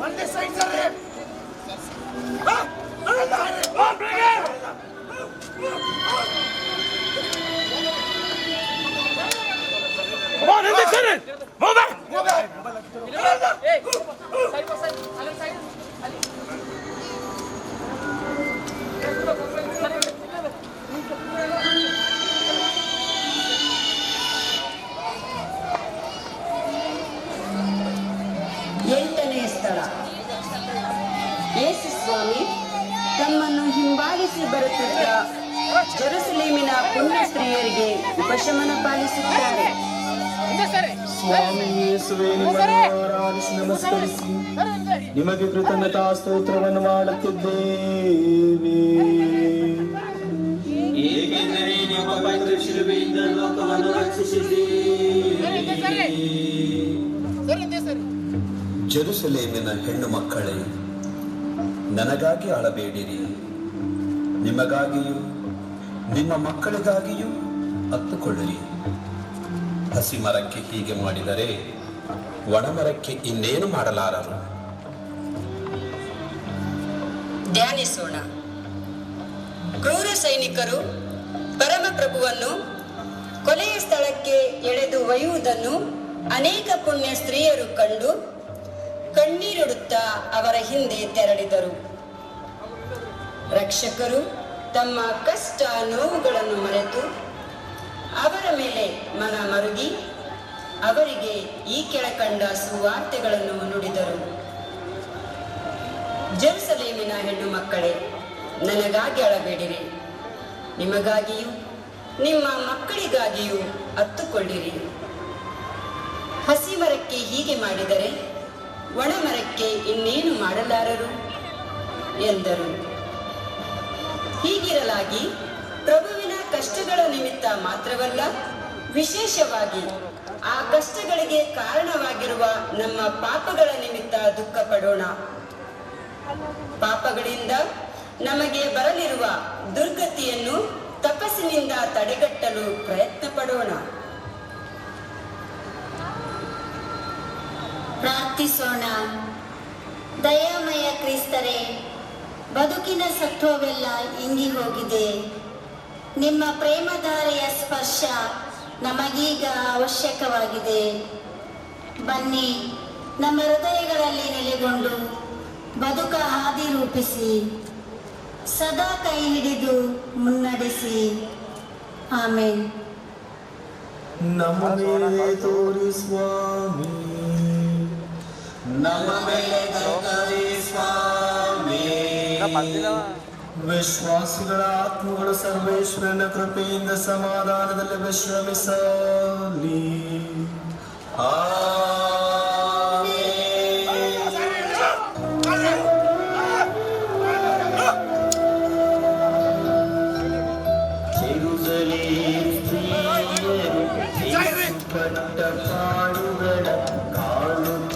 On this side, sir. On, bring it. Come on, in this side. Move back. Move back. Hey, side by side. Other side. ಎಂಟನೆಯ ಸ್ಥಳ. ಯೇಸು ಸ್ವಾಮಿ ತಮ್ಮನ್ನು ಹಿಂಬಾಲಿಸಿ ಬರುತ್ತಿದ್ದ ಜೆರುಸಲೇಮಿನ ಪುಣ್ಯ ಸ್ತ್ರೀಯರಿಗೆ ಉಪಶಮನ ಪಾಲಿಸುತ್ತಾರೆ. ಸ್ವಾಮಿ ಯೇಸುವೆ, ನಿಮ್ಮನ್ನು ಆರಾಧಿಸಿ ನಮಸ್ಕರಿಸಿ ನಿಮಗೆ ಕೃತಜ್ಞತಾ ಸ್ತೋತ್ರವನ್ನು ಮಾಡುತ್ತಿದ್ದೇವೆ. ಏಕೆಂದರೆ ನಿಮ್ಮ ಪವಿತ್ರ ಶಿಲುಬೆಯಿಂದ ಲೋಕವನ್ನು ರಕ್ಷಿಸಿದ್ದೀರಿ. ಜೆರುಸಲೇಮಿನ ಹೆಣ್ಣು ಮಕ್ಕಳೇ, ನನಗಾಗಿ ಅಳಬೇಡಿರಿ, ನಿಮಗಾಗಿಯೂ ನಿಮ್ಮ ಮಕ್ಕಳಿಗಾಗಿಯೂ ಅತ್ತುಕೊಳ್ಳಿರಿ. ಹಸಿ ಮರಕ್ಕೆ ಹೀಗೆ ಮಾಡಿದರೆ ಒಣಮರಕ್ಕೆ ಇನ್ನೇನು ಮಾಡಲಾರರು. ಧ್ಯಾನಿಸೋಣ. ಕ್ರೂರ ಸೈನಿಕರು ಪರಮಪ್ರಭುವನ್ನು ಕೊಲೆಯ ಸ್ಥಳಕ್ಕೆ ಎಳೆದು ಒಯ್ಯುವುದನ್ನು ಅನೇಕ ಪುಣ್ಯ ಸ್ತ್ರೀಯರು ಕಂಡು ಕಣ್ಣೀರಿಡುತ್ತಾ ಅವರ ಹಿಂದೆ ತೆರಳಿದರು. ರಕ್ಷಕರು ತಮ್ಮ ಕಷ್ಟ ನೋವುಗಳನ್ನು ಮರೆತು ಅವರ ಮೇಲೆ ಮನ ಮರುಗಿ ಅವರಿಗೆ ಈ ಕೆಳಕಂಡ ಸುವಾರ್ತೆಗಳನ್ನು ನುಡಿದರು. ಜೆರುಸಲೇಮಿನ ಹೆಣ್ಣು ಮಕ್ಕಳೇ, ನನಗಾಗಿ ಅಳಬೇಡಿರಿ, ನಿಮಗಾಗಿಯೂ ನಿಮ್ಮ ಮಕ್ಕಳಿಗಾಗಿಯೂ ಅತ್ತುಕೊಳ್ಳಿರಿ. ಹಸಿ ಮರಕ್ಕೆ ಹೀಗೆ ಮಾಡಿದರೆ ಒಣ ಮರಕ್ಕೆ ಇನ್ನೇನು ಮಾಡಲಾರರು ಎಂದರು. ಹೀಗಿರಲಾಗಿ ಪ್ರಭುವಿನ ಕಷ್ಟಗಳ ನಿಮಿತ್ತ ಮಾತ್ರವಲ್ಲ, ವಿಶೇಷವಾಗಿ ಆ ಕಷ್ಟಗಳಿಗೆ ಕಾರಣವಾಗಿರುವ ನಮ್ಮ ಪಾಪಗಳ ನಿಮಿತ್ತ ದುಃಖ ಪಡೋಣ. ಪಾಪಗಳಿಂದ ನಮಗೆ ಬರಲಿರುವ ದುರ್ಗತಿಯನ್ನು ತಪಸ್ಸಿನಿಂದ ತಡೆಗಟ್ಟಲು ಪ್ರಯತ್ನ ಪಡೋಣ. ಪ್ರಾರ್ಥಿಸೋಣ. ದಯಾಮಯ ಕ್ರಿಸ್ತರೇ, ಬದುಕಿನ ಸತ್ವವೆಲ್ಲ ಇಂಗಿ ಹೋಗಿದೆ. ನಿಮ್ಮ ಪ್ರೇಮಧಾರೆಯ ಸ್ಪರ್ಶ ನಮಗೀಗ ಅವಶ್ಯಕವಾಗಿದೆ. ಬನ್ನಿ, ನಮ್ಮ ಹೃದಯಗಳಲ್ಲಿ ನೆಲೆಗೊಂಡು ಬದುಕ ಹಾದಿ ರೂಪಿಸಿ ಸದಾ ಕೈ ಹಿಡಿದು ಮುನ್ನಡೆಸಿ. ಆಮೇನ್. ನಮ್ಮ ಮೇಲೆ ತೋರಿ ಸ್ವಾಮಿ, ನಮ್ಮ ಮೇಲೆ ಕರುಣೆ ಸ್ವಾಮಿ. ವಿಶ್ವಾಸಿಗಳ ಆತ್ಮಗಳು ಸರ್ವೇಶ್ವರನ ಕೃಪೆಯಿಂದ ಸಮಾಧಾನದಲ್ಲಿ ವಿಶ್ರಮಿಸಲಿ. ಜೆರುಸಲೇಮ್ ಸ್ತ್ರೀಯರು ಪಟ್ಟ ಪಾಡುಗಳ ಕಾಣುತ್ತ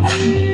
Thank you.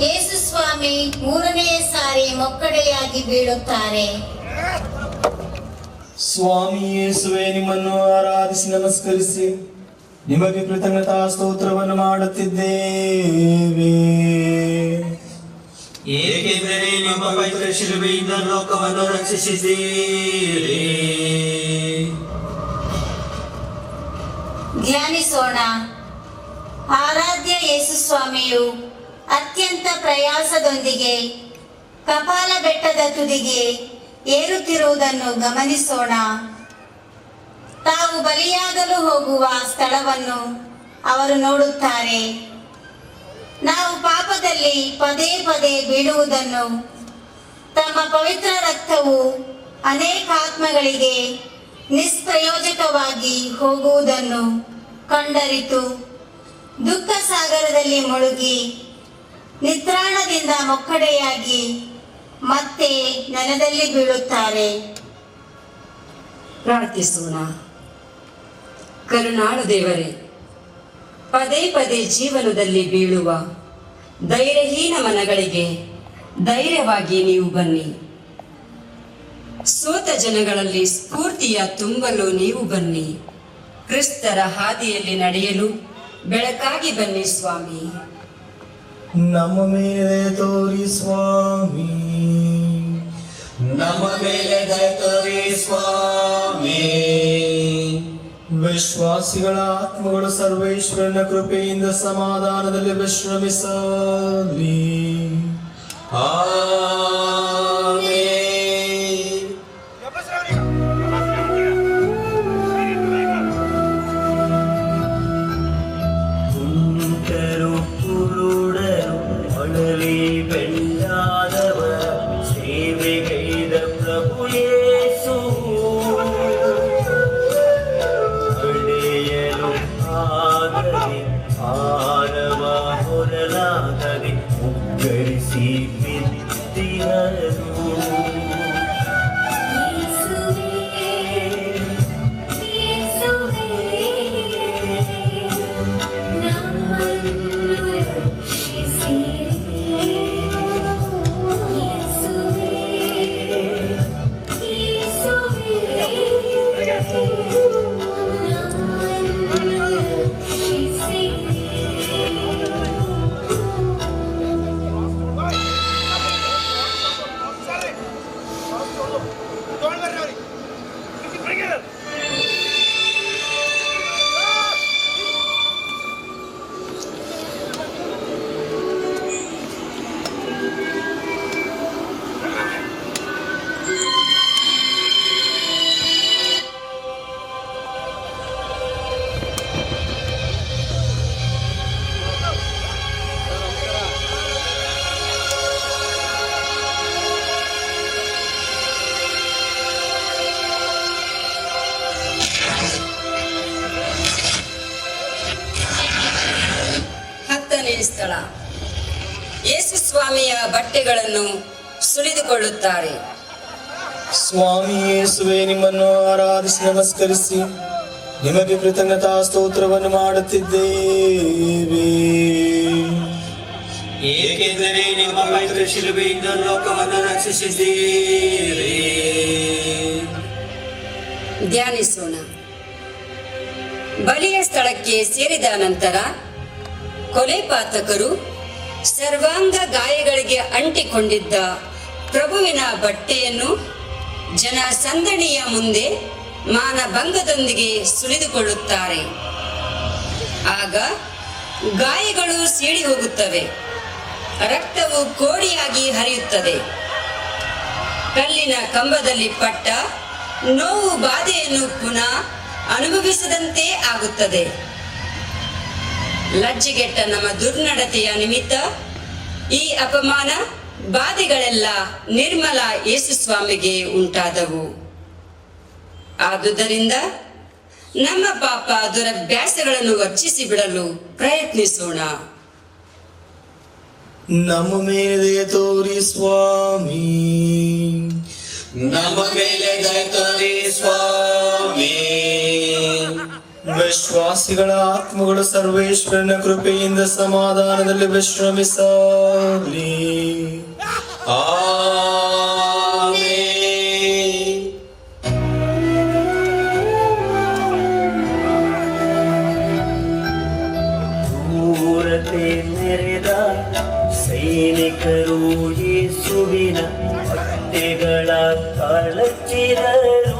ಯೇಸು ಸ್ವಾಮಿ ಮೂರನೆಯ ಸಾರಿ ಮೊಕ್ಕಡೆಯಾಗಿ ಬೀಳುತ್ತಾರೆ. ಸ್ವಾಮಿ ಯೇಸುವೆ, ನಿಮ್ಮನ್ನು ಆರಾಧಿಸಿ ನಮಸ್ಕರಿಸಿ ನಿಮಗೆ ಕೃತಜ್ಞತಾ ಸ್ತೋತ್ರವನ್ನು ಮಾಡುತ್ತಿದ್ದೇವೆ. ಏಕೆಂದರೆ ನಿಮ್ಮ ಪವಿತ್ರ ಶಿಲುಬೆಯಿಂದ ಲೋಕವನ್ನು ರಕ್ಷಿಸಿದ್ದೀರಿ. ಧ್ಯಾನಿಸೋಣ. ಆರಾಧ್ಯ ಯೇಸು ಸ್ವಾಮಿಯು ಅತ್ಯಂತ ಪ್ರಯಾಸದೊಂದಿಗೆ ಕಪಾಲ ಬೆಟ್ಟದ ತುದಿಗೆ ಏರುತ್ತಿರುವುದನ್ನು ಗಮನಿಸೋಣ. ತಾವು ಬಲಿಯಾಗಲು ಹೋಗುವ ಸ್ಥಳವನ್ನು ಅವರು ನೋಡುತ್ತಾರೆ. ನಾವು ಪಾಪದಲ್ಲಿ ಪದೇ ಪದೇ ಬೀಳುವುದನ್ನು, ತಮ್ಮ ಪವಿತ್ರ ರಕ್ತವು ಅನೇಕ ಆತ್ಮಗಳಿಗೆ ನಿಷ್ಪ್ರಯೋಜಕವಾಗಿ ಹೋಗುವುದನ್ನು ಕಂಡರಿತು ದುಃಖ ಸಾಗರದಲ್ಲಿ ಮುಳುಗಿ ನಿತ್ರಾಣದಿಂದ ಮೊಕ್ಕಡೆಯಾಗಿ ಮತ್ತೆ ನೆಲದಲ್ಲಿ ಬೀಳುತ್ತಾರೆ. ಪ್ರಾರ್ಥಿಸೋಣ. ಕರುಣಾಳು ದೇವರೇ, ಪದೇ ಪದೇ ಜೀವನದಲ್ಲಿ ಬೀಳುವ ಧೈರ್ಯಹೀನ ಮನಗಳಿಗೆ ಧೈರ್ಯವಾಗಿ ನೀವು ಬನ್ನಿ. ಸೋತ ಜನಗಳಲ್ಲಿ ಸ್ಫೂರ್ತಿಯ ತುಂಬಲು ನೀವು ಬನ್ನಿ. ಕ್ರಿಸ್ತರ ಹಾದಿಯಲ್ಲಿ ನಡೆಯಲು ಬೆಳಕಾಗಿ ಬನ್ನಿ ಸ್ವಾಮಿ. ನಮ್ಮ ಮೇಲೆ ತೋರಿ ಸ್ವಾಮಿ, ನಮ್ಮ ಮೇಲೆ ದಯೆ ತೋರಿ ಸ್ವಾಮಿ. ವಿಶ್ವಾಸಿಗಳ ಆತ್ಮಗಳು ಸರ್ವೇಶ್ವರನ ಕೃಪೆಯಿಂದ ಸಮಾಧಾನದಲ್ಲಿ ವಿಶ್ರಮಿಸಲಿ. ಆಮೆನ್. ಕುಂಟರು ಕುರುಡರು ಒಡಲಿ ಬೆಳ್ಳಾದವರ ಸೇವೆಗೈದ ಪ್ರಭು ಯೇಸು ಅಳೆಯಲು ಆಗದೆ ಆರವ ಹೊರಲಾಗದೆ ಮುಗ್ಗರಿಸಿ ಬಿದ್ದಿರಲು. ಸ್ಥಳ. ಯೇಸು ಸ್ವಾಮಿಯ ಬಟ್ಟೆಗಳನ್ನು ಸುಲಿದುಕೊಳ್ಳುತ್ತಾರೆ. ಸ್ವಾಮಿ ಯೇಸುವೆ, ನಿಮ್ಮನ್ನು ಆರಾಧಿಸಿ ನಮಸ್ಕರಿಸಿ ನಿಮಗೆ ಕೃತಜ್ಞತಾ ಸ್ತೋತ್ರವನ್ನು ಮಾಡುತ್ತಿದ್ದೇವೆ. ಏಕೆಂದರೆ ನಿಮ್ಮ ಪವಿತ್ರ ಶಿಲುಬೆಯಿಂದ ಲೋಕವನ್ನು ರಕ್ಷಿಸಿದ್ದೀರಿ. ಧ್ಯಾನಿಸೋಣ. ಬಲಿಯ ಸ್ಥಳಕ್ಕೆ ಸೇರಿದ ನಂತರ ಕೊಲೆಪಾತಕರು ಸರ್ವಾಂಗ ಗಾಯಗಳಿಗೆ ಅಂಟಿಕೊಂಡಿದ್ದ ಪ್ರಭುವಿನ ಬಟ್ಟೆಯನ್ನು ಜನಸಂದಣಿಯ ಮುಂದೆ ಮಾನಭಂಗದೊಂದಿಗೆ ಸುಲಿದುಕೊಳ್ಳುತ್ತಾರೆ. ಆಗ ಗಾಯಗಳು ಸೀಳಿ ಹೋಗುತ್ತವೆ, ರಕ್ತವು ಕೋಡಿಯಾಗಿ ಹರಿಯುತ್ತದೆ. ಕಲ್ಲಿನ ಕಂಬದಲ್ಲಿ ಪಟ್ಟ ನೋವು ಬಾಧೆಯನ್ನು ಪುನಃ ಅನುಭವಿಸದಂತೆ ಆಗುತ್ತದೆ. ಲಜ್ಜೆಗೆಟ್ಟ ನಮ್ಮ ದುರ್ನಡತೆಯ ನಿಮಿತ್ತ ಈ ಅಪಮಾನ ಬಾಧೆಗಳೆಲ್ಲ ನಿರ್ಮಲ ಯೇಸು ಸ್ವಾಮಿಗೆ ಉಂಟಾದವು. ಆದುದರಿಂದ ನಮ್ಮ ಪಾಪ ದುರಭ್ಯಾಸಗಳನ್ನು ವರ್ಜಿಸಿ ಬಿಡಲು ಪ್ರಯತ್ನಿಸೋಣ. ನಮ್ಮ ಮೇಲೆ ದಯೆ ತೋರಿ ಸ್ವಾಮಿ, ನಮ್ಮ ಮೇಲೆ ದಯೆ ತೋರಿ ಸ್ವಾಮಿ. ವಿಶ್ವಾಸಿಗಳ ಆತ್ಮಗಳು ಸರ್ವೇಶ್ವರನ ಕೃಪೆಯಿಂದ ಸಮಾಧಾನದಲ್ಲಿ ವಿಶ್ರಮಿಸಲಿ. ಆಮೆನ್. ದೂರತೆ ಮೆರೆದ ಸೈನಿಕರು ಯೇಸುವಿನ ಭಕ್ತಿಗಳ ಕಳಚಿದರು.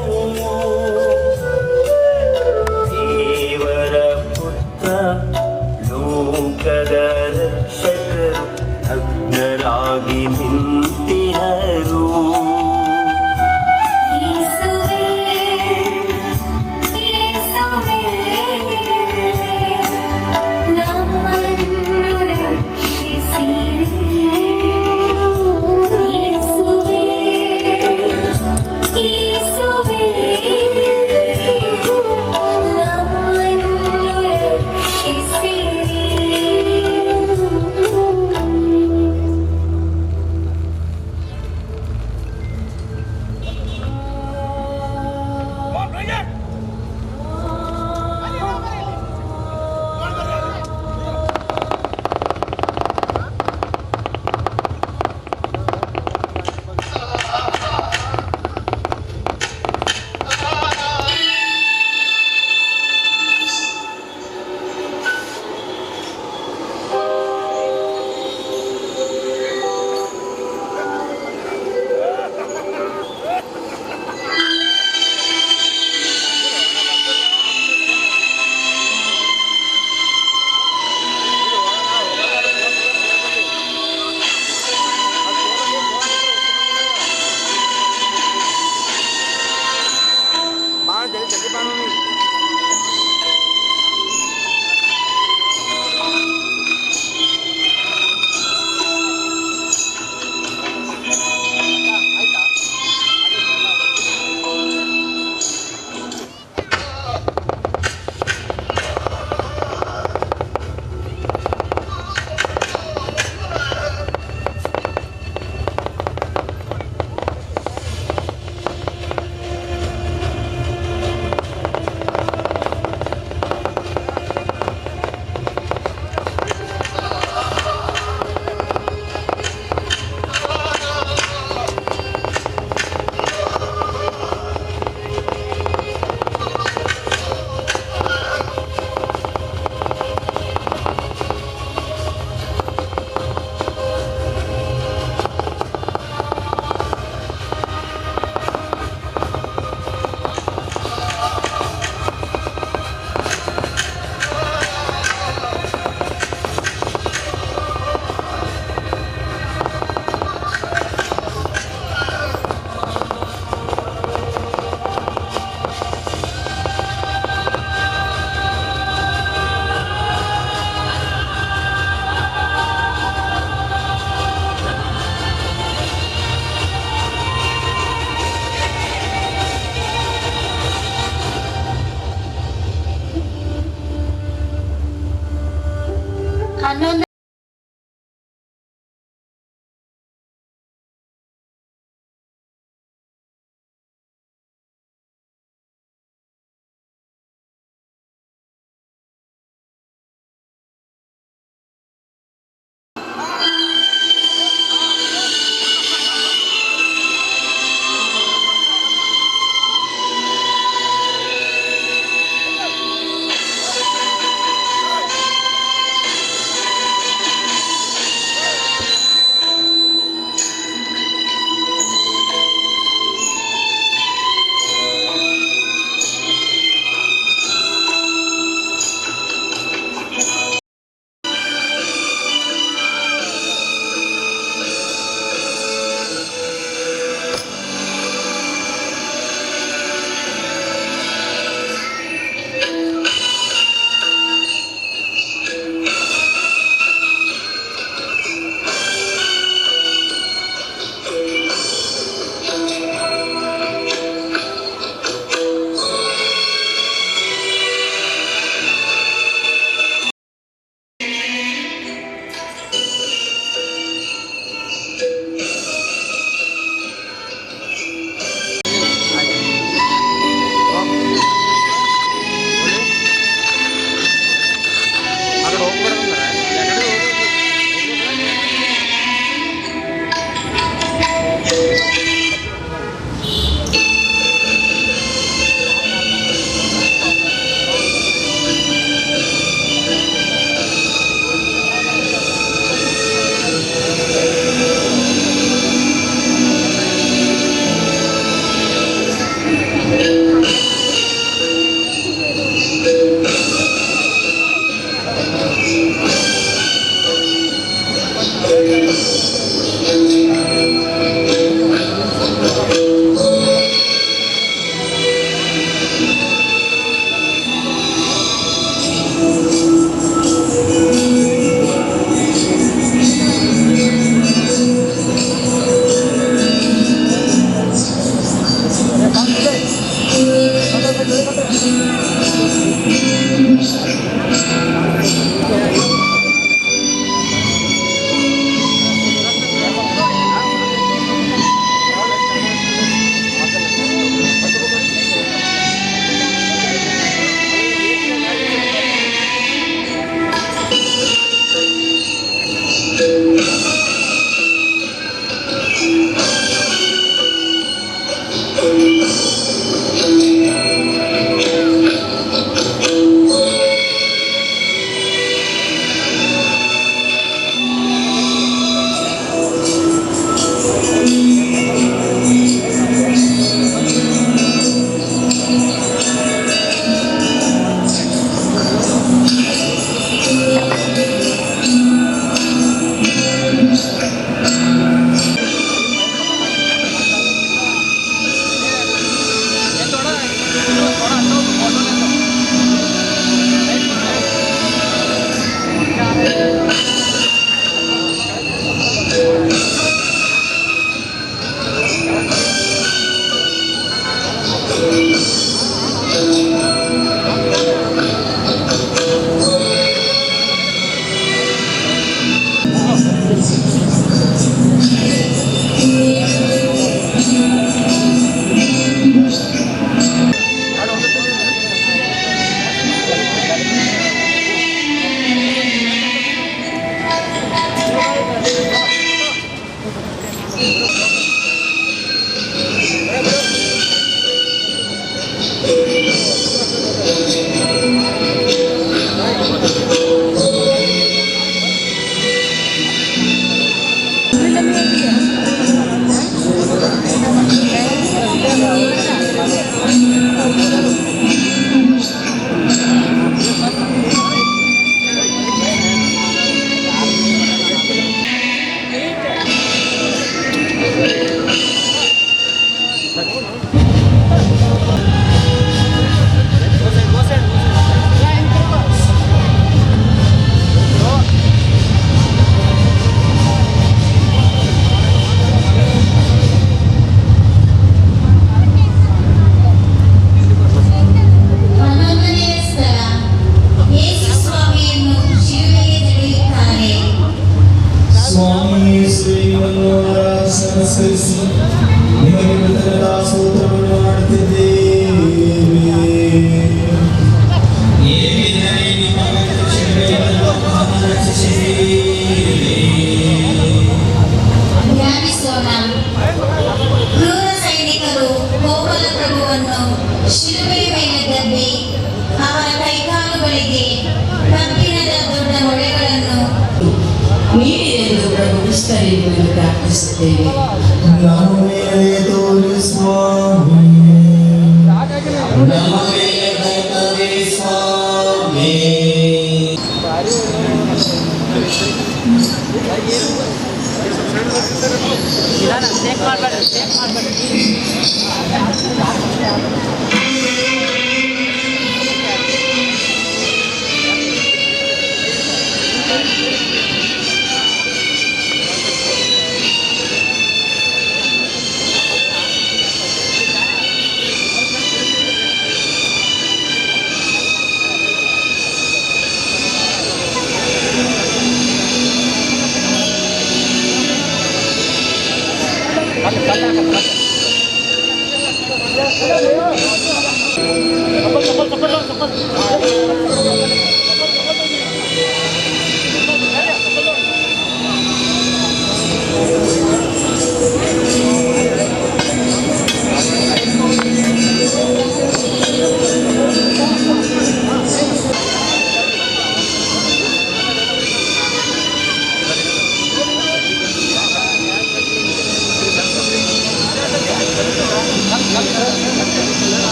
ದೇವರ ಪುತ್ರ ಲೋಕದ ರಕ್ಷಕರು ನಗ್ನರಾಗಿ ನಿಂತಿಹರು. Thank you.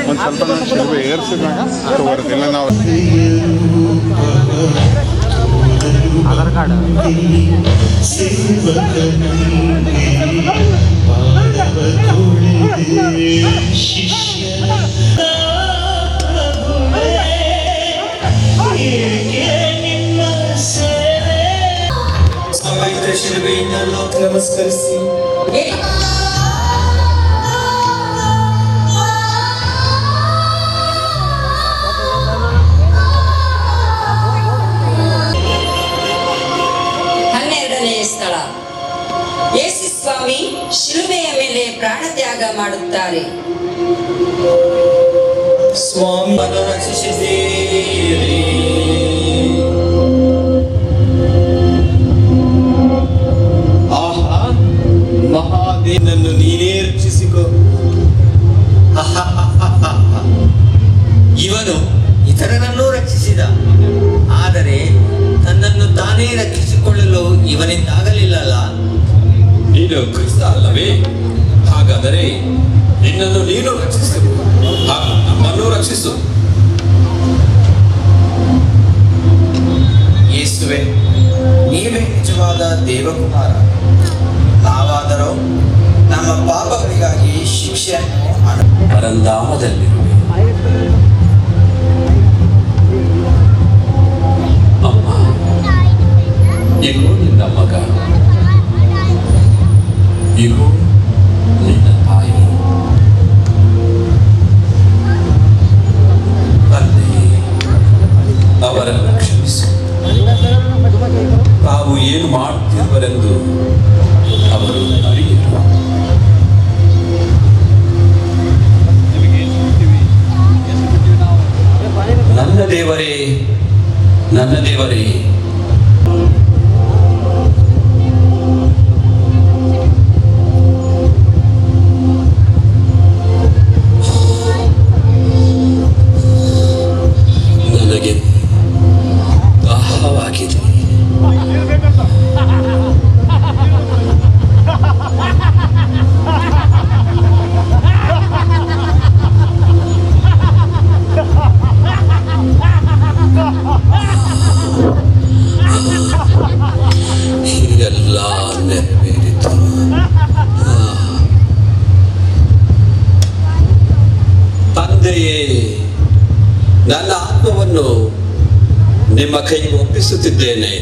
ಒಂದು ಸ್ವಲ್ಪ ನಾನು ಶಿಲ್ಬೆ ಏರಿಸಿದಾಗ ತಗೋರ್ತಿಲ್ಲ ನಾವು ಆಧಾರ್ ಕಾರ್ಡ್ ಪವಿತ್ರ ಶಿಲುಬೆಯಿಂದ ನಮಸ್ಕರಿಸಿ ಸ್ಥಳ ಯೇಸು ಸ್ವಾಮಿ ಶಿಲುಬೆಯ ಮೇಲೆ ಪ್ರಾಣತ್ಯಾಗ ಮಾಡುತ್ತಾರೆ. ಸ್ವಾಮಿ ರಕ್ಷಿಸಿದ್ದೀರಿ. ಆಹಾ, ಮಹಾದೇವನನ್ನು ನೀನೇ ರಕ್ಷಿಸಿಕೊ. ಇವನು ಇತರರನ್ನೂ ರಕ್ಷಿಸಿದ, ಆದರೆ ತನ್ನನ್ನು ತಾನೇ ರಕ್ಷಿಸಿಕೊಳ್ಳಲು ಇವನಿಂದಾಗಲಿಲ್ಲಲ್ಲ. ನೀನು ಕ್ರಿಸ್ತ ಅಲ್ಲವೇ? ಹಾಗಾದರೆ ನಿನ್ನನ್ನು ನೀನು ರಕ್ಷಿಸು, ನಮ್ಮನ್ನು ರಕ್ಷಿಸು. ಯೇಸುವೆ, ನೀವೇ ನಿಜವಾದ ದೇವಕುಮಾರ. ನಾವಾದರೂ ನಮ್ಮ ಪಾಪಗಳಿಗಾಗಿ ಶಿಕ್ಷೆಯನ್ನು ಪರಂಧಾಮದಲ್ಲಿರುವೆ. ಅಮ್ಮ, ಇಗೋ ನಿನ್ನ ಮಗ, ಇಗೋ ನಿನ್ನ ತಾಯಿ. ತಂದೆಯೇ, ಅವರನ್ನು ಕ್ಷಮಿಸು. ತಾವು ಏನು ಮಾಡುತ್ತಿರುವರೆಂದು ಅವರು ಅರಿಯರು. ನನ್ನ ದೇವರೇ, ನನ್ನ ದೇವರೇ, ನನಗೆ ದಾಹವಾಗಿದೆ. ಎಲ್ಲ ನೆರವೇರಿತು. ತಂದೆಯೇ, ನನ್ನ ಆತ್ಮವನ್ನು ನಿಮ್ಮ ಕೈಗೆ ಒಪ್ಪಿಸುತ್ತಿದ್ದೇನೆ.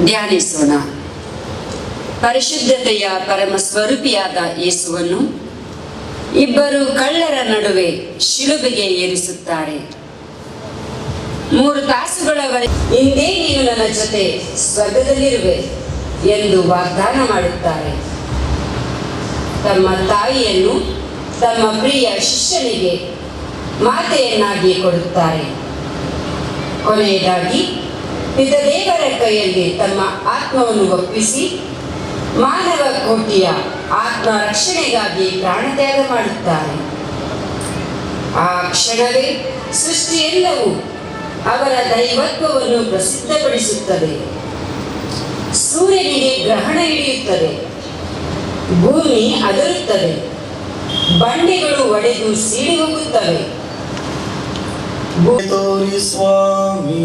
ಧ್ಯಾನಿಸೋಣ. ಪರಿಶುದ್ಧತೆಯ ಪರಮ ಸ್ವರೂಪಿಯಾದ ಯೇಸುವನ್ನು ಇಬ್ಬರು ಕಳ್ಳರ ನಡುವೆ ಶಿಲುಬೆಗೆ ಏರಿಸುತ್ತಾರೆ. 3 ತಾಸುಗಳವರೆಗೆ ಇಂದೇ ನೀನು ನನ್ನ ಜೊತೆ ಸ್ವರ್ಗದಲ್ಲಿರುವೆ ಎಂದು ವಾಗ್ದಾನ ಮಾಡುತ್ತಾರೆ. ತಮ್ಮ ತಾಯಿಯನ್ನು ತಮ್ಮ ಪ್ರಿಯ ಶಿಷ್ಯನಿಗೆ ಮಾತೆಯನ್ನಾಗಿ ಕೊಡುತ್ತಾರೆ. ಕೊನೆಯದಾಗಿ ಪಿತದೇವರ ಕೈಯಲ್ಲಿ ತಮ್ಮ ಆತ್ಮವನ್ನು ಒಪ್ಪಿಸಿ ಮಾನವ ಕೋಟಿಯ ಆತ್ಮ ರಕ್ಷಣೆಗಾಗಿ ಪ್ರಾಣತ್ಯಾಗ ಮಾಡುತ್ತಾರೆ. ಆ ಕ್ಷಣವೇ ಸೃಷ್ಟಿಯೆಲ್ಲವೂ ಅವರ ದೈವತ್ವವನ್ನು ಪ್ರಸಿದ್ಧಪಡಿಸುತ್ತದೆ. ಸೂರ್ಯನಿಗೆ ಗ್ರಹಣ ಹಿಡಿಯುತ್ತದೆ, ಭೂಮಿ ಅದರುತ್ತದೆ, ಬಂಡೆಗಳು ಒಡೆದು ಸೀಳಿ ಹೋಗುತ್ತವೆ. ತೋರಿ ಸ್ವಾಮಿ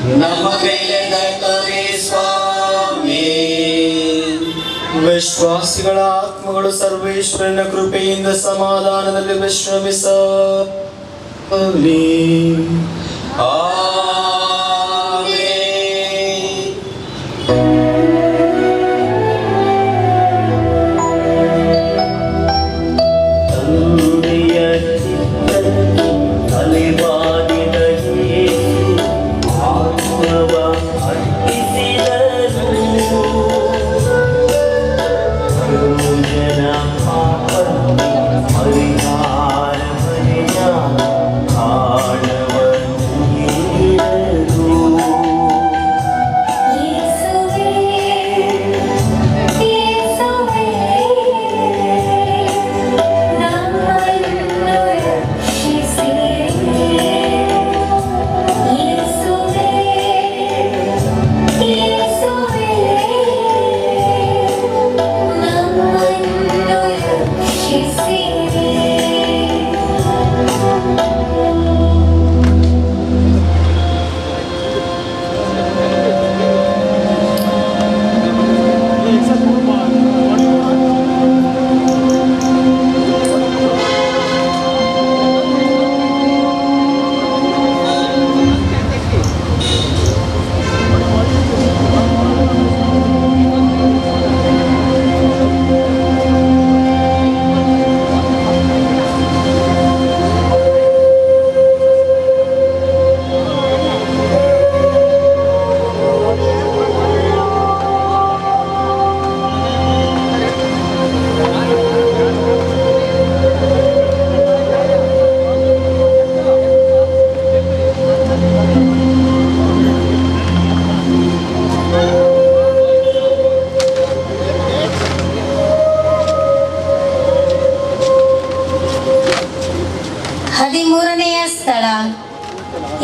ನಮ್ಮ ಮೇಲೆ ದಯ ತೋರಿ ಸ್ವಾಮಿ. ವಿಶ್ವಾಸಿಗಳ ಆತ್ಮಗಳು ಸರ್ವೇಶ್ವರನ ಕೃಪೆಯಿಂದ ಸಮಾಧಾನದಲ್ಲಿ ವಿಶ್ರಮಿಸಲಿ.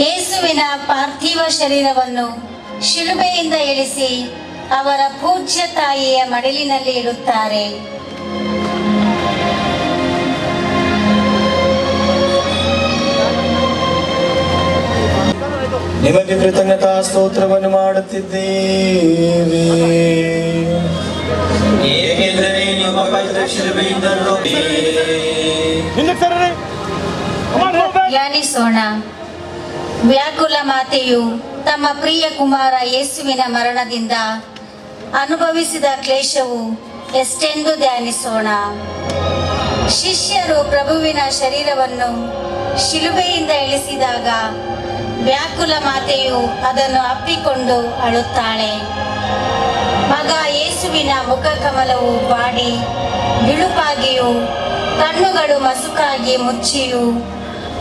ಯೇಸುವಿನ ಪಾರ್ಥಿವ ಶರೀರವನ್ನು ಶಿಲುಬೆಯಿಂದ ಇಳಿಸಿ ಅವರ ಪೂಜ್ಯ ತಾಯಿಯ ಮಡಿಲಿನಲ್ಲಿ ಇಡುತ್ತಾರೆ. ನಿಮಗೆ ಕೃತಜ್ಞತಾ ಸ್ತೋತ್ರವನ್ನು ಮಾಡುತ್ತಿದ್ದೇವೆ, ಏಕೆಂದರೆ ನಿಮ್ಮ ಪವಿತ್ರ ಶಿಲುಬೆಯಿಂದ ಧ್ಯಾನಿಸೋಣ. ವ್ಯಾಕುಲ ಮಾತೆಯು ತಮ್ಮ ಪ್ರಿಯ ಕುಮಾರ ಯೇಸುವಿನ ಮರಣದಿಂದ ಅನುಭವಿಸಿದ ಕ್ಲೇಶವು ಎಷ್ಟೆಂದು ಧ್ಯಾನಿಸೋಣ. ಶಿಷ್ಯರು ಪ್ರಭುವಿನ ಶರೀರವನ್ನು ಶಿಲುಬೆಯಿಂದ ಇಳಿಸಿದಾಗ ವ್ಯಾಕುಲ ಮಾತೆಯು ಅದನ್ನು ಅಪ್ಪಿಕೊಂಡು ಅಳುತ್ತಾಳೆ. ಮಗ ಯೇಸುವಿನ ಮುಖಕಮಲವು ಬಾಡಿ ಬಿಳುಪಾಗಿಯೂ ಕಣ್ಣುಗಳು ಮಸುಕಾಗಿ ಮುಚ್ಚಿಯೂ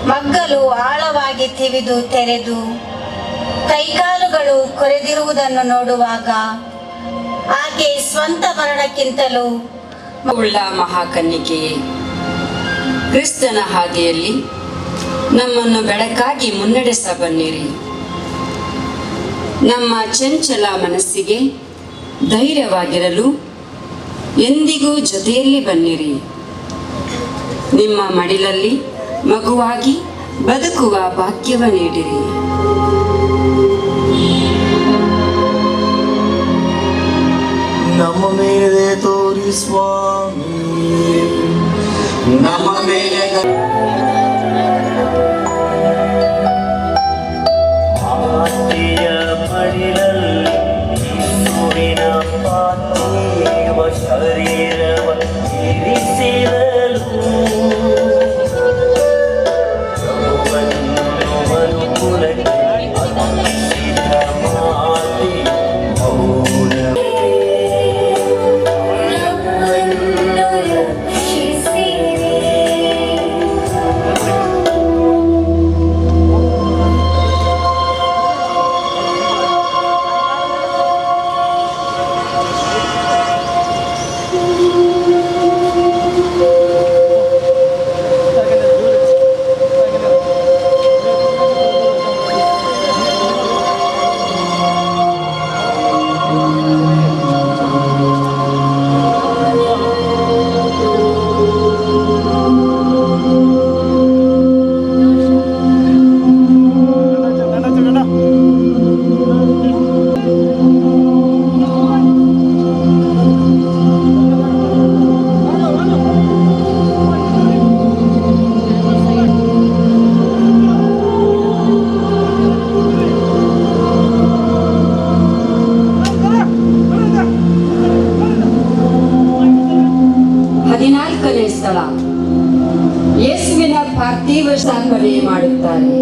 ಮಗ್ಗಲು ಆಳವಾಗಿ ತಿವಿದು ತೆರೆದು ಕೈಕಾಲುಗಳು ಕೊರೆದಿರುವುದನ್ನು ನೋಡುವಾಗ ಆಕೆ ಸ್ವಂತ ಮರಣಕ್ಕಿಂತಲೂ ಉಳ್ಳ ಮಹಾಕನ್ನಿಕೆಯೇ, ಕ್ರಿಸ್ತನ ಹಾದಿಯಲ್ಲಿ ನಮ್ಮನ್ನು ಬೆಳಕಾಗಿ ಮುನ್ನಡೆಸ ಬನ್ನಿರಿ. ನಮ್ಮ ಚಂಚಲ ಮನಸ್ಸಿಗೆ ಧೈರ್ಯವಾಗಿರಲು ಎಂದಿಗೂ ಜೊತೆಯಲ್ಲಿ ಬನ್ನಿರಿ. ನಿಮ್ಮ ಮಡಿಲಲ್ಲಿ ಮಗುವಾಗಿ ಬದುಕುವ ಭಾಗ್ಯವ ನೀಡಿರಿ. ನಮ್ಮ ಮೇಲೆ ತೋರಿ ಸ್ವಾಮಿ, ನಮ್ಮ ಮೇಲೆ ಅಳುತ್ತಾರೆ.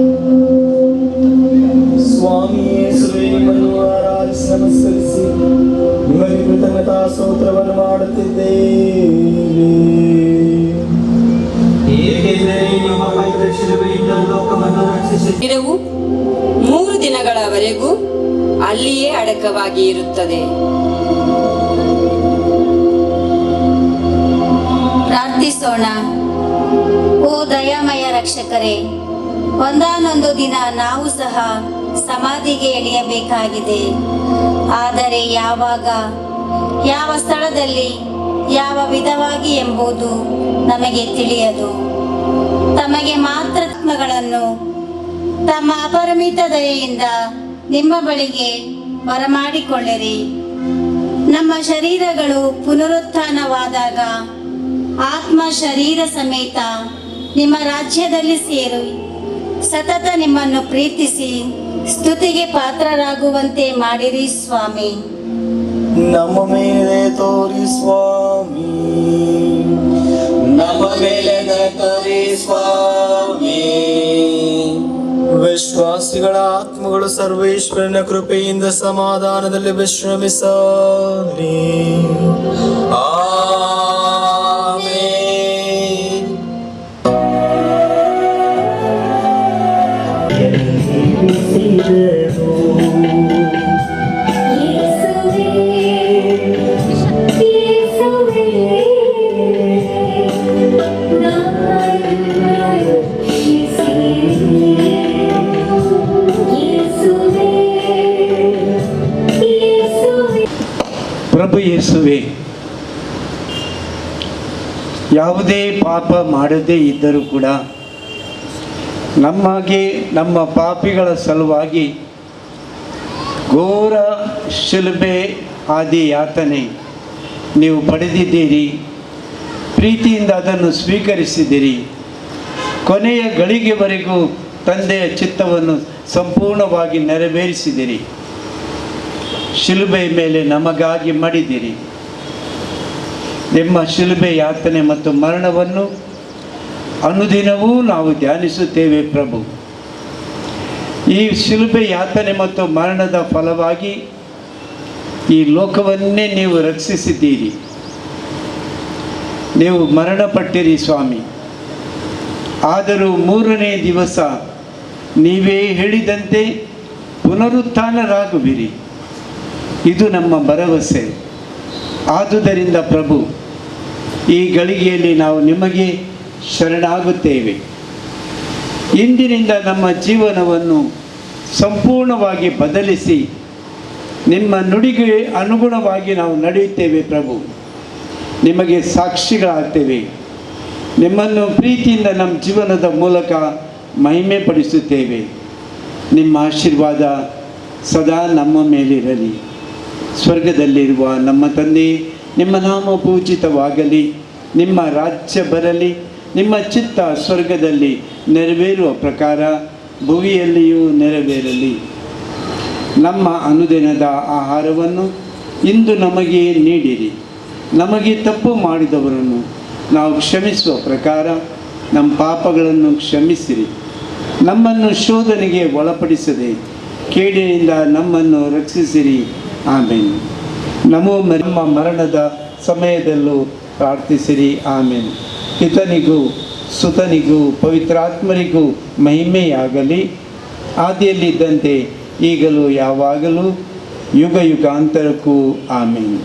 ಸ್ವಾಮಿ ಯೇಸುವೇ, ನಿಮ್ಮನ್ನು ಆರಾಧಿಸಿ ನಮಸ್ಕರಿಸಿ ನಿಮಗೆ ಕೃತಜ್ಞತಾ ಸ್ತೋತ್ರವನ್ನು ಮಾಡುತ್ತಿದ್ದೇವೆ. ಏಕೆಂದರೆ ನಿಮ್ಮ ಪವಿತ್ರ ಶಿಲುಬೆಯಿಂದ ಲೋಕವನ್ನು ರಕ್ಷಿಸಿ ಶರೀರವು 3 ದಿನಗಳವರೆಗೂ ಅಲ್ಲಿಯೇ ಅಡಕವಾಗಿ ಇರುತ್ತದೆ. ಪ್ರಾರ್ಥಿಸೋಣ. ಓ ದಯಾಮಯ ರಕ್ಷಕರೇ, ಒಂದಾನೊಂದು ದಿನ ನಾವು ಸಹ ಸಮಾಧಿಗೆ ಇಳಿಯಬೇಕಾಗಿದೆ. ಆದರೆ ಯಾವಾಗ, ಯಾವ ಸ್ಥಳದಲ್ಲಿ, ಯಾವ ವಿಧವಾಗಿ ಎಂಬುದು ನಮಗೆ ತಿಳಿಯದು. ತಮಗೆ ಮಾತ್ರ ಆತ್ಮಗಳನ್ನು ತಮ್ಮ ಅಪರಿಮಿತ ದಯೆಯಿಂದ ನಿಮ್ಮ ಬಳಿಗೆ ಬರಮಾಡಿಕೊಳ್ಳಿರಿ. ನಮ್ಮ ಶರೀರಗಳು ಪುನರುತ್ಥಾನವಾದಾಗ ಆತ್ಮ ಶರೀರ ಸಮೇತ ನಿಮ್ಮ ರಾಜ್ಯದಲ್ಲಿ ಸೇರಿ ಸತತ ನಿಮ್ಮನ್ನು ಪ್ರೀತಿಸಿ ಸ್ತುತಿಗೆ ಪಾತ್ರರಾಗುವಂತೆ ಮಾಡಿರಿ ಸ್ವಾಮಿ. ನಮ್ಮ ಮೇಲೆ ತೋರಿ ಸ್ವಾಮಿ, ನಮ್ಮ ಮೇಲೆ ತೋರಿ ಸ್ವಾಮಿ. ವಿಶ್ವಾಸಿಗಳ ಆತ್ಮಗಳು ಸರ್ವೇಶ್ವರನ ಕೃಪೆಯಿಂದ ಸಮಾಧಾನದಲ್ಲಿ ವಿಶ್ರಮಿಸಲಿ. ಆಮೆನ್. ಪ್ರಭು ಯೇಸುವೆ, ಯಾವುದೇ ಪಾಪ ಮಾಡದೇ ಇದ್ದರೂ ಕೂಡ ನಮಗೆ ನಮ್ಮ ಪಾಪಿಗಳ ಸಲುವಾಗಿ ಘೋರ ಶಿಲುಬೆ ಆದಿ ಯಾತನೆ ನೀವು ಪಡೆದಿದ್ದೀರಿ. ಪ್ರೀತಿಯಿಂದ ಅದನ್ನು ಸ್ವೀಕರಿಸಿದಿರಿ. ಕೊನೆಯ ಗಳಿಗೆವರೆಗೂ ತಂದೆಯ ಚಿತ್ತವನ್ನು ಸಂಪೂರ್ಣವಾಗಿ ನೆರವೇರಿಸಿದಿರಿ. ಶಿಲುಬೆಯ ಮೇಲೆ ನಮಗಾಗಿ ಮಡಿದಿರಿ. ನಿಮ್ಮ ಶಿಲುಬೆ ಯಾತನೆ ಮತ್ತು ಮರಣವನ್ನು ಅನುದಿನವೂ ನಾವು ಧ್ಯಾನಿಸುತ್ತೇವೆ ಪ್ರಭು. ಈ ಶಿಲುಬೆ ಯಾತನೆ ಮತ್ತು ಮರಣದ ಫಲವಾಗಿ ಈ ಲೋಕವನ್ನೇ ನೀವು ರಕ್ಷಿಸಿದ್ದೀರಿ. ನೀವು ಮರಣಪಟ್ಟಿರಿ ಸ್ವಾಮಿ. ಆದರೂ 3ನೇ ದಿವಸ ನೀವೇ ಹೇಳಿದಂತೆ ಪುನರುತ್ಥಾನರಾಗುವಿರಿ. ಇದು ನಮ್ಮ ಭರವಸೆ. ಆದುದರಿಂದ ಪ್ರಭು, ಈ ಗಳಿಗೆಯಲ್ಲಿ ನಾವು ನಿಮಗೆ ಶರಣಾಗುತ್ತೇವೆ. ಇಂದಿನಿಂದ ನಮ್ಮ ಜೀವನವನ್ನು ಸಂಪೂರ್ಣವಾಗಿ ಬದಲಿಸಿ ನಿಮ್ಮ ನುಡಿಗೆ ಅನುಗುಣವಾಗಿ ನಾವು ನಡೆಯುತ್ತೇವೆ ಪ್ರಭು. ನಿಮಗೆ ಸಾಕ್ಷಿಗಳಾಗ್ತೇವೆ. ನಿಮ್ಮನ್ನು ಪ್ರೀತಿಯಿಂದ ನಮ್ಮ ಜೀವನದ ಮೂಲಕ ಮಹಿಮೆ ಪಡಿಸುತ್ತೇವೆ. ನಿಮ್ಮ ಆಶೀರ್ವಾದ ಸದಾ ನಮ್ಮ ಮೇಲಿರಲಿ. ಸ್ವರ್ಗದಲ್ಲಿರುವ ನಮ್ಮ ತಂದೆ, ನಿಮ್ಮ ನಾಮ ಪೂಜಿತವಾಗಲಿ. ನಿಮ್ಮ ರಾಜ್ಯ ಬರಲಿ. ನಿಮ್ಮ ಚಿತ್ತ ಸ್ವರ್ಗದಲ್ಲಿ ನೆರವೇರುವ ಪ್ರಕಾರ ಭುವಿಯಲ್ಲಿಯೂ ನೆರವೇರಲಿ. ನಮ್ಮ ಅನುದಿನದ ಆಹಾರವನ್ನು ಇಂದು ನಮಗೆ ನೀಡಿರಿ. ನಮಗೆ ತಪ್ಪು ಮಾಡಿದವರನ್ನು ನಾವು ಕ್ಷಮಿಸುವ ಪ್ರಕಾರ ನಮ್ಮ ಪಾಪಗಳನ್ನು ಕ್ಷಮಿಸಿರಿ. ನಮ್ಮನ್ನು ಶೋಧನೆಗೆ ಒಳಪಡಿಸದೆ ಕೇಡಿನಿಂದ ನಮ್ಮನ್ನು ರಕ್ಷಿಸಿರಿ. ಆಮೇನ್. ನಮ್ಮ ಮರಣದ ಸಮಯದಲ್ಲೂ ಪ್ರಾರ್ಥಿಸಿರಿ. ಆಮೇನ್. ಪಿತನಿಗೂ ಸುತನಿಗೂ ಪವಿತ್ರಾತ್ಮರಿಗೂ ಮಹಿಮೆಯಾಗಲಿ, ಆದಿಯಲ್ಲಿದ್ದಂತೆ ಈಗಲೂ ಯಾವಾಗಲೂ ಯುಗ ಯುಗಾಂತರಕ್ಕೂ. ಆಮೇನ್.